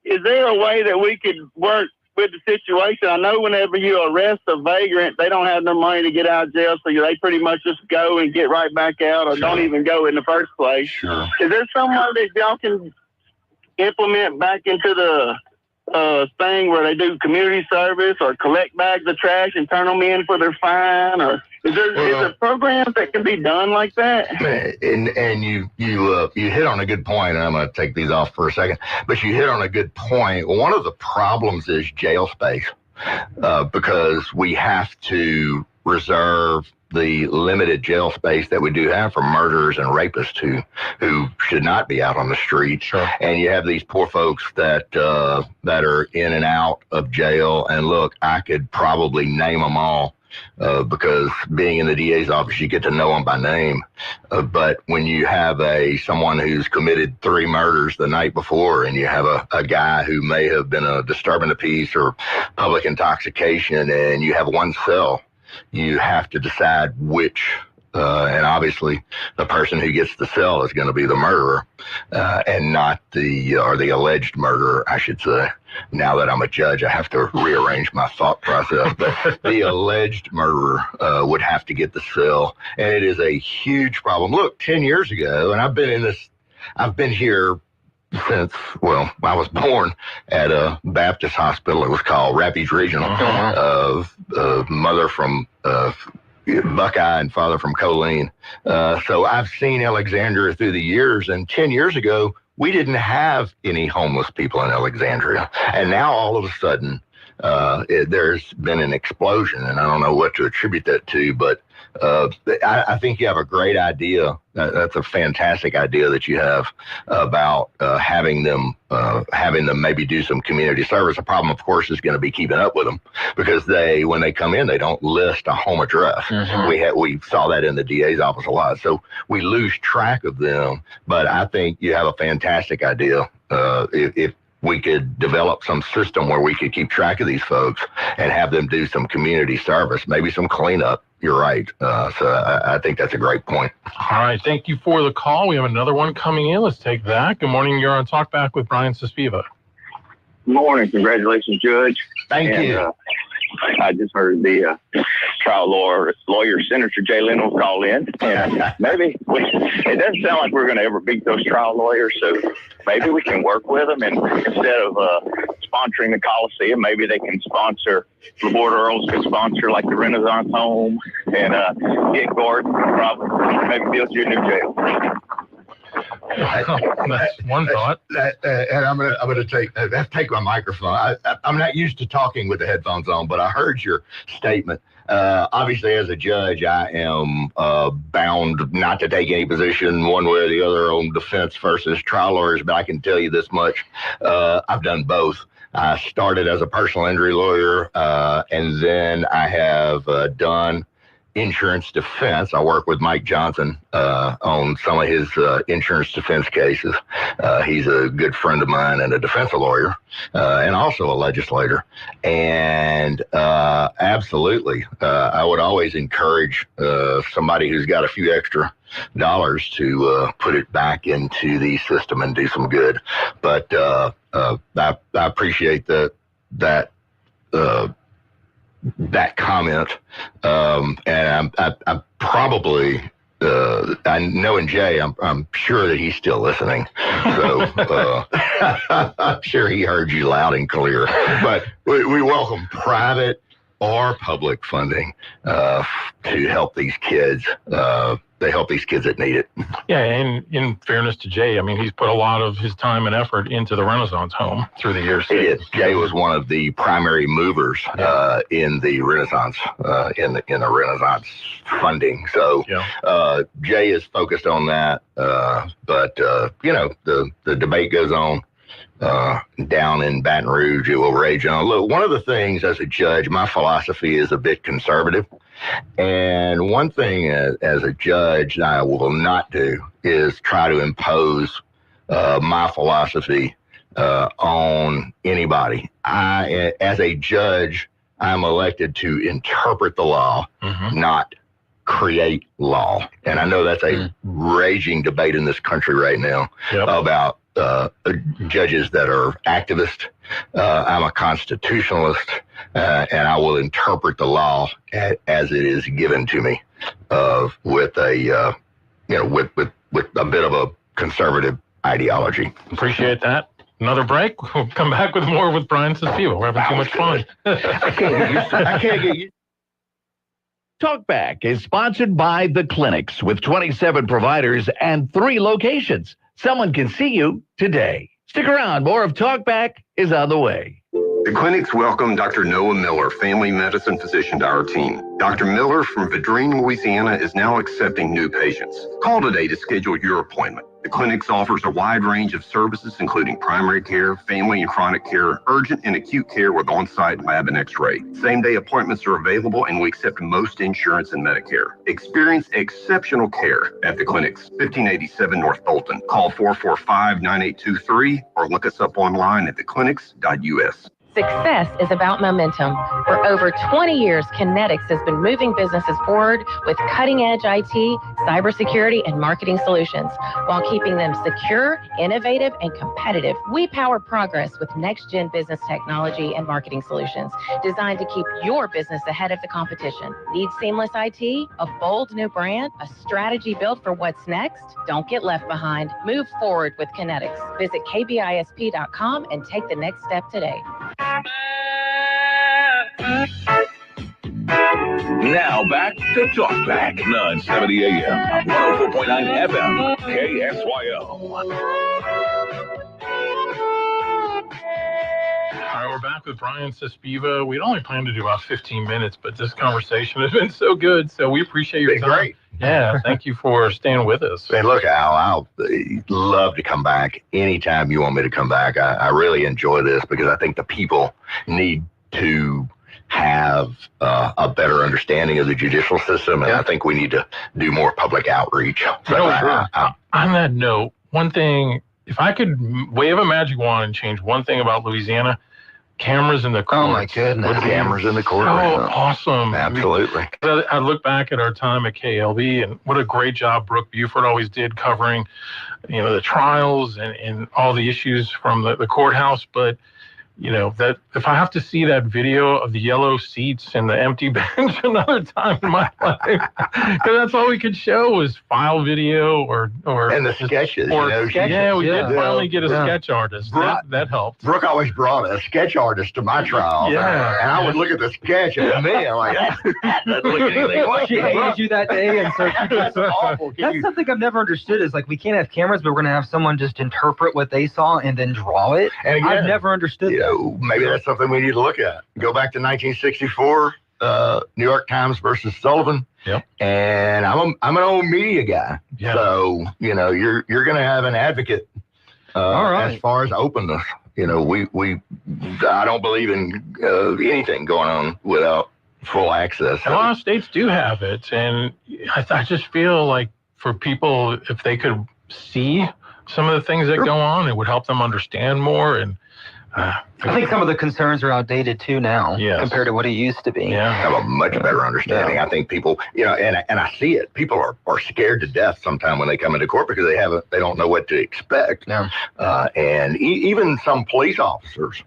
is there a way that we could work with the situation? I know whenever you arrest a vagrant, they don't have no money to get out of jail, so they pretty much just go and get right back out or don't even go in the first place. Sure. Is there someone that y'all can implement back into the thing where they do community service or collect bags of trash and turn them in for their fine? Or is there programs that can be done like that? And you hit on a good point, and I'm going to take these off for a second, but you hit on a good point. One of the problems is jail space, because we have to reserve the limited jail space that we do have for murderers and rapists who should not be out on the street. Sure. And you have these poor folks that are in and out of jail. And look, I could probably name them all. Because being in the DA's office, you get to know them by name. But when you have someone who's committed 3 murders the night before, and you have a guy who may have been a disturbing the peace or public intoxication, and you have one cell, you have to decide which, and obviously the person who gets the cell is going to be the murderer, and not the alleged murderer, I should say. Now that I'm a judge, I have to rearrange my thought process, but the alleged murderer would have to get the cell, and it is a huge problem. Look, 10 years ago, and I've been here since, I was born at a Baptist hospital. It was called Rapides Regional. Mother from Buckeye and father from Colleen. So I've seen Alexandria through the years, and 10 years ago, we didn't have any homeless people in Alexandria. And now all of a sudden, there's been an explosion, and I don't know what to attribute that to, but I think you have a great idea. That's a fantastic idea that you have about having them maybe do some community service. The problem, of course, is going to be keeping up with them, because when they come in, they don't list a home address. Mm-hmm. We saw that in the DA's office a lot, so we lose track of them. But I think you have a fantastic idea. If we could develop some system where we could keep track of these folks and have them do some community service, maybe some cleanup. You're right. So I think that's a great point. All right. Thank you for the call. We have another one coming in. Let's take that. Good morning. You're on Talkback with Brian Saspiva. Good morning. Congratulations, Judge. Thank you. I just heard the trial lawyer, Senator Jay Leno, call in. And maybe it doesn't sound like we're going to ever beat those trial lawyers, so maybe we can work with them. And instead of sponsoring the Coliseum, maybe they can sponsor, the Board of Earls could sponsor like the Renaissance Home and get Gordon, probably maybe build you a new jail. That's one thought. And I'm gonna take my microphone. I'm not used to talking with the headphones on, but I heard your statement. Obviously, as a judge, I am bound not to take any position one way or the other on defense versus trial lawyers, but I can tell you this much. I've done both. I started as a personal injury lawyer, and then I have done insurance defense. I work with Mike Johnson on some of his insurance defense cases. He's a good friend of mine and a defense lawyer, and also a legislator. And absolutely, I would always encourage somebody who's got a few extra dollars to put it back into the system and do some good. But I appreciate that comment, and I'm probably I know in Jay, I'm sure that he's still listening, so I'm sure he heard you loud and clear. But we welcome private or public funding to help these kids. They help these kids that need it. Yeah, and in fairness to Jay, I mean, he's put a lot of his time and effort into the Renaissance home through the years. He did. Jay was one of the primary movers in the Renaissance, in the Renaissance funding. So Jay is focused on that. But the debate goes on down in Baton Rouge. It will rage on. Look, one of the things as a judge, my philosophy is a bit conservative. And one thing as a judge I will not do is try to impose my philosophy on anybody. As a judge, I'm elected to interpret the law, not create law. And I know that's a raging debate in this country right now about judges that are activists. I'm a constitutionalist, and I will interpret the law as it is given to me, with a with a bit of a conservative ideology. Appreciate that. Another break. We'll come back with more with Brian Saspiva. We're having too much fun. I can't get used. Talkback is sponsored by The Clinics with 27 providers and 3 locations. Someone can see you today. Stick around. More of Talkback is on the way. The Clinics welcome Dr. Noah Miller, family medicine physician, to our team. Dr. Miller from Vadrine, Louisiana, is now accepting new patients. Call today to schedule your appointment. The Clinics offers a wide range of services, including primary care, family and chronic care, urgent and acute care with on-site lab and x-ray. Same-day appointments are available, and we accept most insurance and Medicare. Experience exceptional care at the Clinics, 1587 North Bolton. Call 445-9823 or look us up online at theclinics.us. Success is about momentum. For over 20 years, Kinetics has been moving businesses forward with cutting-edge IT, cybersecurity, and marketing solutions while keeping them secure, innovative, and competitive. We power progress with next-gen business technology and marketing solutions designed to keep your business ahead of the competition. Need seamless IT, a bold new brand, a strategy built for what's next? Don't get left behind. Move forward with Kinetics. Visit kbisp.com and take the next step today. Now back to Talk Back, 970 AM, 104.9 FM, KSYO. All right, we're back with Brian Saspiva. We'd only planned to do about 15 minutes, but this conversation has been so good, so we appreciate your time. Great. Yeah, thank you for staying with us. Hey, look, Al, I'll love to come back anytime you want me to come back. I really enjoy this because I think the people need to have a better understanding of the judicial system, and I think we need to do more public outreach. So On that note, one thing, if I could wave a magic wand and change one thing about Louisiana, cameras in the courts. Oh my goodness! Cameras in the courtroom. So awesome. Absolutely. I look back at our time at KLB and what a great job Brooke Buford always did covering, the trials and all the issues from the courthouse. But that if I have to see that video of the yellow seats and the empty bench another time in my life, because that's all we could show was file video or and the sketches. Sketches. Yeah, we did finally get a sketch artist. That helped. Brooke always brought a sketch artist to my trial. Yeah, and I would look at the sketch and me, I'm like, that doesn't look anything like she hated you that day, and so she just awful. That's something I've never understood. Is like we can't have cameras, but we're gonna have someone just interpret what they saw and then draw it. And again, I've never understood that. Maybe that's something we need to look at. Go back to 1964, New York Times versus Sullivan. Yep. And I'm an old media guy, so you're going to have an advocate as far as openness. I don't believe in anything going on without full access. A lot of states do have it, and I just feel like for people, if they could see some of the things that go on, it would help them understand more. And I think some of the concerns are outdated too now compared to what it used to be. Yeah, have a much better understanding. I think people, and I see it. People are scared to death sometimes when they come into court because they don't know what to expect. Yeah. And even some police officers,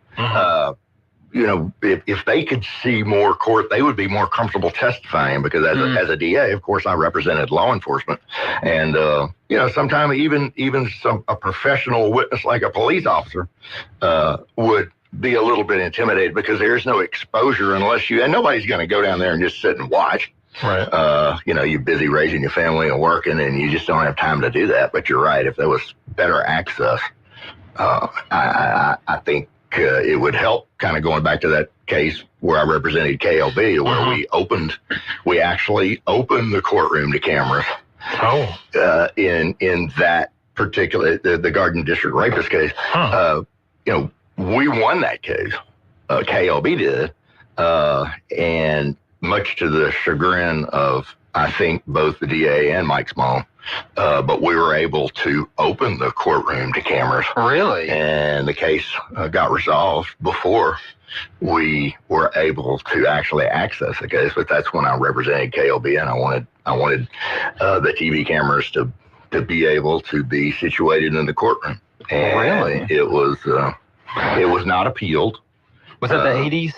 if they could see more court, they would be more comfortable testifying because as a DA, of course, I represented law enforcement. And, sometimes even a professional witness like a police officer would be a little bit intimidated because there's no exposure unless and nobody's going to go down there and just sit and watch. Right. You're busy raising your family and working, and you just don't have time to do that. But you're right. If there was better access, I think it would help. Kind of going back to that case where I represented KLB, where we actually opened the courtroom to cameras. Oh. In that particular the Garden District rapist case, we won that case. KLB did, and much to the chagrin of, I think, both the DA and Mike Small, but we were able to open the courtroom to cameras. Really? And the case got resolved before we were able to actually access the case. But that's when I represented KLB, and I wanted the TV cameras to be able to be situated in the courtroom. And really? It was not appealed. Was that the 80s?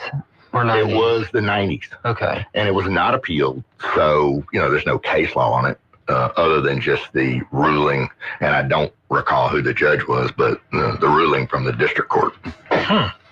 Or 90s? It was the 90s. Okay. And it was not appealed. So, there's no case law on it other than just the ruling. And I don't recall who the judge was, but the ruling from the district court.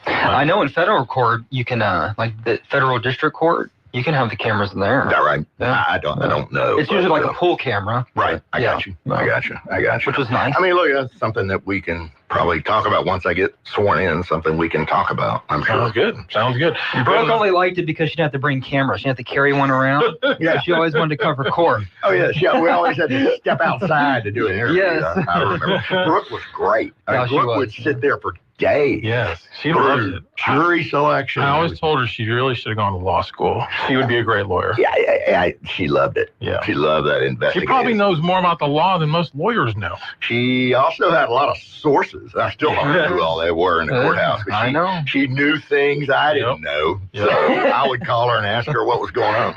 I know in federal court, you can, like the federal district court, you can have the cameras in there. Is that right? Yeah. I don't know. It's usually like a pool camera. Right. I got you. Which was nice. I mean, look, that's something that we can probably talk about once I get sworn in, something we can talk about, I'm sure. Sounds good. Brooke only liked it because she didn't have to bring cameras. She didn't have to carry one around. Yeah. So she always wanted to cover court. Oh, yes. Yeah, we always had to step outside to do an interview. Yes. I remember. Brooke was great. Yeah, she Brooke was. would sit there for days. Yes, she loved it. Jury selection. I always told her she really should have gone to law school. She would be a great lawyer. Yeah, she loved it. Yeah. She loved that She investigation. probably knows more about the law than most lawyers know. She also had a lot of sources. I still don't know who all they were in the courthouse. But I know. She knew things I didn't know. So I would call her and ask her what was going on.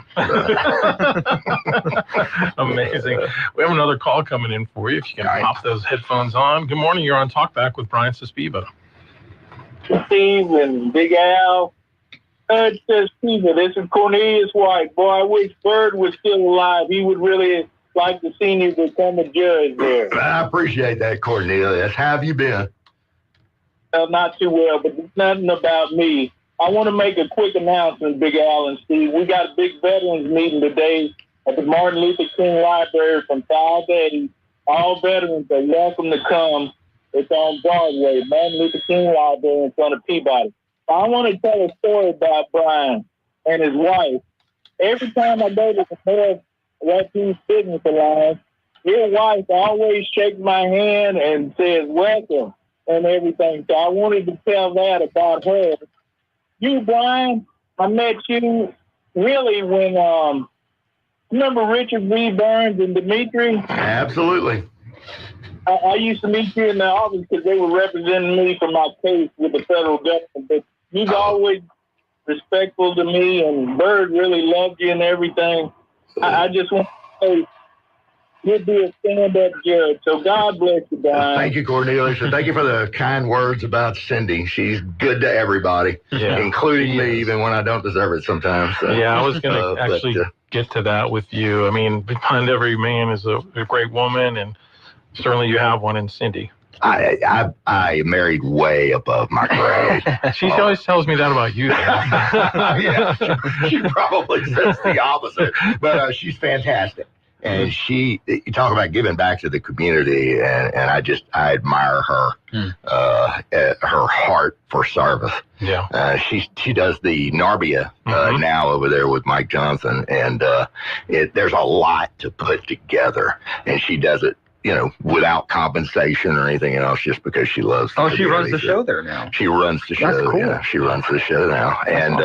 Amazing. We have another call coming in for you. If you can pop those headphones on. Good morning. You're on Talkback with Brian Suspiva. Steve and Big Al. It says, Steve, this is Cornelius White. Boy, I wish Bird was still alive. He would really like to see you become a judge there. I appreciate that, Cornelius. How have you been? Not too well, but nothing about me. I want to make a quick announcement, Big Al and Steve. We got a big veterans meeting today at the Martin Luther King Library from 5 to 8. All veterans are welcome to come. It's on Broadway, Martin Luther King Library in front of Peabody. I want to tell a story about Brian and his wife. Every time I go to the North Raccoon Fitness Alliance, your wife always shakes my hand and says, welcome and everything. So I wanted to tell that about her. You, Brian, I met you really when, remember Richard V. Burns and Dimitri? Absolutely. I used to meet you in the office because they were representing me for my case with the federal government. But you've always respectful to me, and Bird really loved you and everything. I just want to say you'd be a stand-up judge. So God bless you, Brian. Thank you, Cornelius, and thank you for the kind words about Cindy. She's good to everybody, including me, even when I don't deserve it sometimes. So. Yeah, I was going to actually get to that with you. I mean, behind every man is a great woman, and certainly you have one in Cindy. I married way above my grade. She always tells me that about you. Yeah, she probably says the opposite, but she's fantastic. And you talk about giving back to the community, and I admire her, her heart for service. Yeah. She does the Narbia now over there with Mike Johnson, and there's a lot to put together, and she does it, without compensation or anything else, just because she loves the she runs community. the show there now. She runs the show. That's cool. Yeah, she runs the show now. And,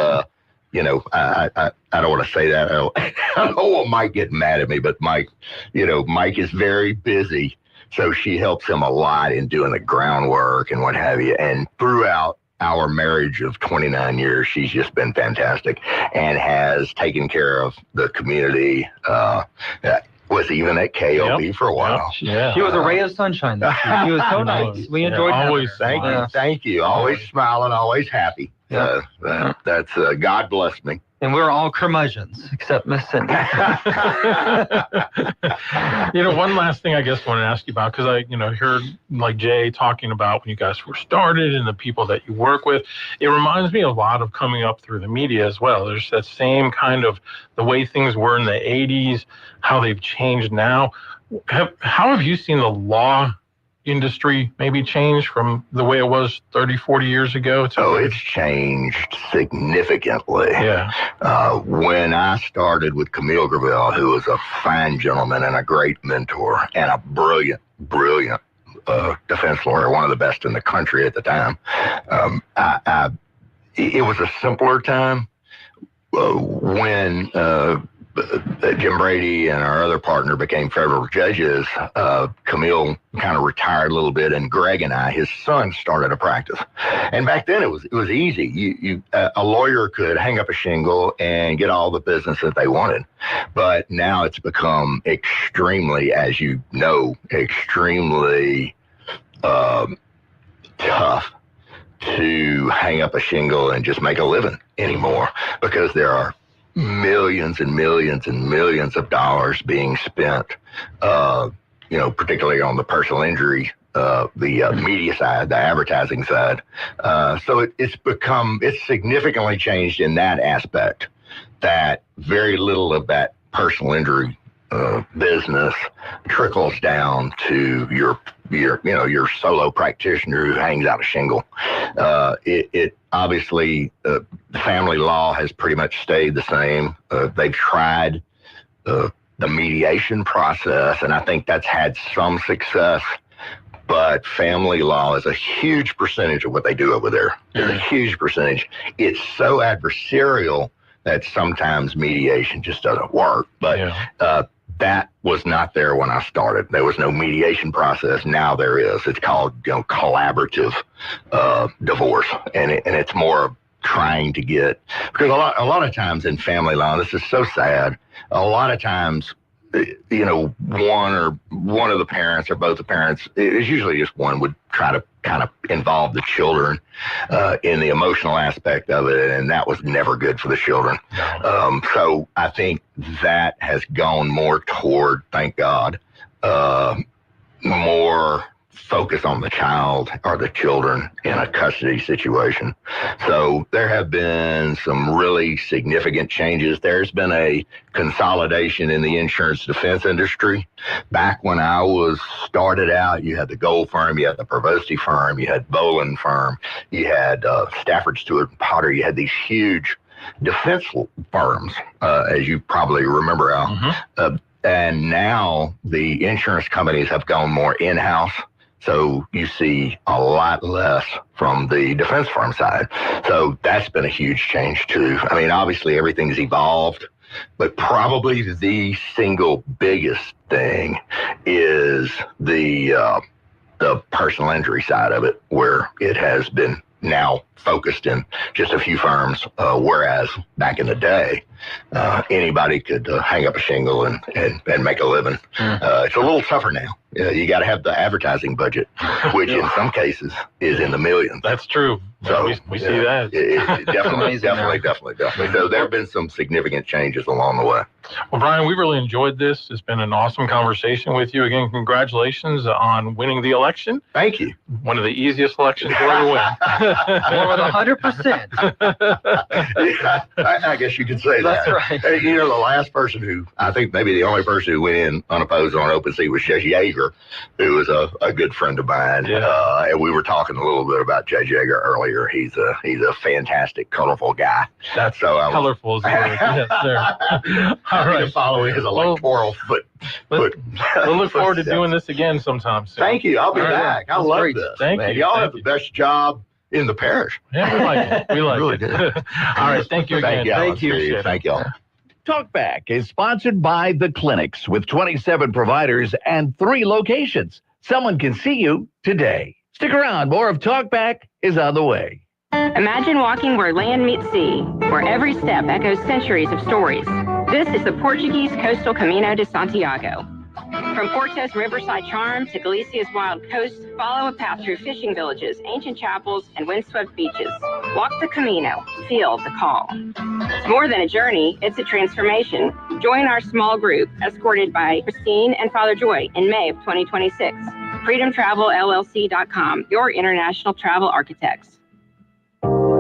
I don't want to say that. I don't want Mike getting mad at me, but Mike is very busy. So she helps him a lot in doing the groundwork and what have you. And throughout our marriage of 29 years, she's just been fantastic and has taken care of the community. Was even at KLB for a while. Yeah. She was a ray of sunshine. She was so nice. We enjoyed always. her. Thank you. Always smiling, always happy. So that's God bless me. And we're all curmudgeons, except Miss Cindy. One last thing I guess I want to ask you about, because I, heard like Jay talking about when you guys first started and the people that you work with. It reminds me a lot of coming up through the media as well. There's that same kind of the way things were in the 80s, how they've changed now. How have you seen the law industry maybe change from the way it was 30, 40 years ago? It's changed significantly. Yeah. When I started with Camille Gravel, who was a fine gentleman and a great mentor and a brilliant defense lawyer, one of the best in the country at the time, it was a simpler time when Jim Brady and our other partner became federal judges. Camille kind of retired a little bit, and Greg and I, his son, started a practice. And back then it was easy. A lawyer could hang up a shingle and get all the business that they wanted. But now it's become extremely, as you know, extremely tough to hang up a shingle and just make a living anymore, because there are millions and millions and millions of dollars being spent, particularly on the personal injury, the media side, the advertising side. So it's significantly changed in that aspect, that very little of that personal injury business trickles down to your solo practitioner who hangs out a shingle. It obviously, the family law has pretty much stayed the same. They've tried the mediation process, and I think that's had some success. But family law is a huge percentage of what they do over there. It's a huge percentage. It's so adversarial that sometimes mediation just doesn't work. But that was not there when I started. There was no mediation process. Now there is. It's called collaborative divorce, and it's more trying to get, because a lot of times in family law, this is so sad. A lot of times, one of the parents or both the parents, it's usually just one, would try to kind of involve the children in the emotional aspect of it, and that was never good for the children. So I think that has gone more toward, thank God, more focus on the child or the children in a custody situation. So there have been some really significant changes. There's been a consolidation in the insurance defense industry. Back when I was started out, you had the Gold firm, you had the Provosti firm, you had Boland firm, you had Stafford Stewart and Potter. You had these huge defense firms, as you probably remember, Al. And now the insurance companies have gone more in-house. So you see a lot less from the defense firm side. So that's been a huge change too. I mean, obviously everything's evolved, but probably the single biggest thing is the personal injury side of it, where it has been now focused in just a few firms, whereas back in the day, anybody could hang up a shingle and make a living. It's a little tougher now. You got to have the advertising budget, which in some cases is in the millions. That's true. So we see that. Definitely. So there have been some significant changes along the way. Well, Brian, we really enjoyed this. It's been an awesome conversation with you. Again, congratulations on winning the election. Thank you. One of the easiest elections you'll ever win. More than 100%. I guess you could say that. That's right. The last person who, I think maybe the only person who went in unopposed on an open seat was Judge Yeager, who was a good friend of mine. And we were talking a little bit about Judge Yeager earlier. He's a fantastic, colorful guy. That's colorful as well. Yes, sir. All right. Following his electoral foot. We'll look forward to doing this again sometime soon. Thank you. I'll be back. I love this. Thank you. Y'all have the best job in the parish. Yeah, we like it. We like really it. All right. Thank you again. Thank you. Thank y'all. Talkback is sponsored by The Clinics with 27 providers and 3 locations. Someone can see you today. Stick around. More of Talkback is on the way. Imagine walking where land meets sea, where every step echoes centuries of stories. This is the Portuguese Coastal Camino de Santiago. From Cortez Riverside Charm to Galicia's Wild Coast, follow a path through fishing villages, ancient chapels, and windswept beaches. Walk the Camino. Feel the call. It's more than a journey, it's a transformation. Join our small group, escorted by Christine and Father Joy, in May of 2026. FreedomTravelLLC.com, your international travel architects.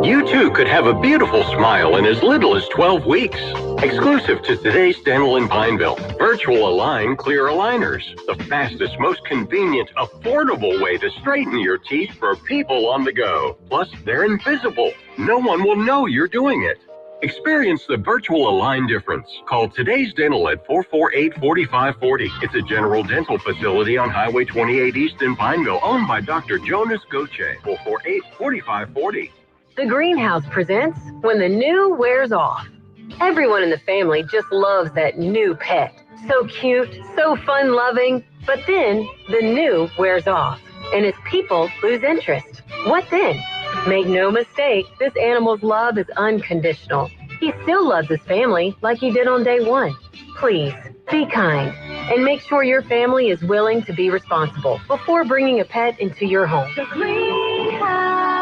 You too could have a beautiful smile in as little as 12 weeks. Exclusive to Today's Dental in Pineville, Virtual Align Clear Aligners. The fastest, most convenient, affordable way to straighten your teeth for people on the go. Plus, they're invisible. No one will know you're doing it. Experience the Virtual Align difference. Call Today's Dental at 448-4540. It's a general dental facility on Highway 28 East in Pineville, owned by Dr. Jonas Goche. 448-4540. The Greenhouse presents When the New Wears Off. Everyone in the family just loves that new pet. So cute, so fun-loving, but then the new wears off, and its people lose interest. What then? Make no mistake, this animal's love is unconditional. He still loves his family like he did on day one. Please, be kind, and make sure your family is willing to be responsible before bringing a pet into your home. The Greenhouse.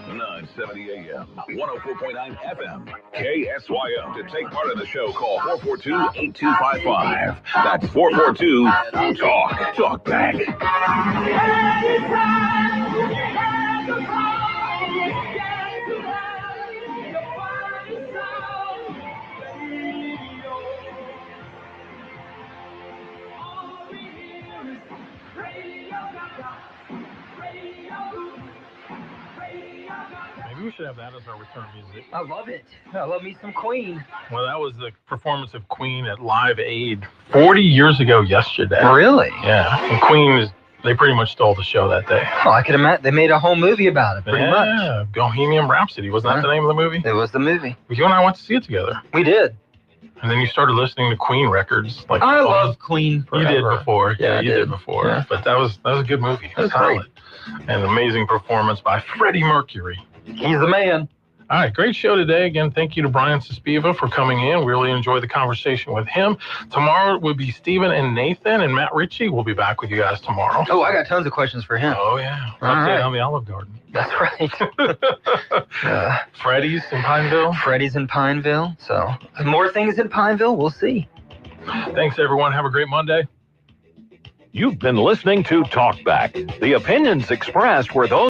970 AM, 104.9 FM, KSYO. To take part in the show, call 442-8255. That's 442-TALK. Talk back. Maybe we should have that as our return music. I love it. I love me some Queen. Well, that was the performance of Queen at Live Aid 40 years ago yesterday. Really? Yeah. And Queen they pretty much stole the show that day. Oh, I could imagine. They made a whole movie about it, pretty much. Yeah, Bohemian Rhapsody. Wasn't that the name of the movie? It was the movie. You and I went to see it together. We did. And then you started listening to Queen records. Like I love Queen forever. You did before. Yeah, you did before. Yeah. But that was a good movie. It was solid. And an amazing performance by Freddie Mercury. He's the man. All right, great show today. Again, thank you to Brian Suspiva for coming in. We really enjoyed the conversation with him. Tomorrow will be Stephen and Nathan, and Matt Ritchie will be back with you guys tomorrow. Oh, I got tons of questions for him. Oh, yeah. All Update right. on the Olive Garden. That's right. Freddy's in Pineville. Freddy's in Pineville. So more things in Pineville. We'll see. Thanks, everyone. Have a great Monday. You've been listening to Talk Back. The opinions expressed were those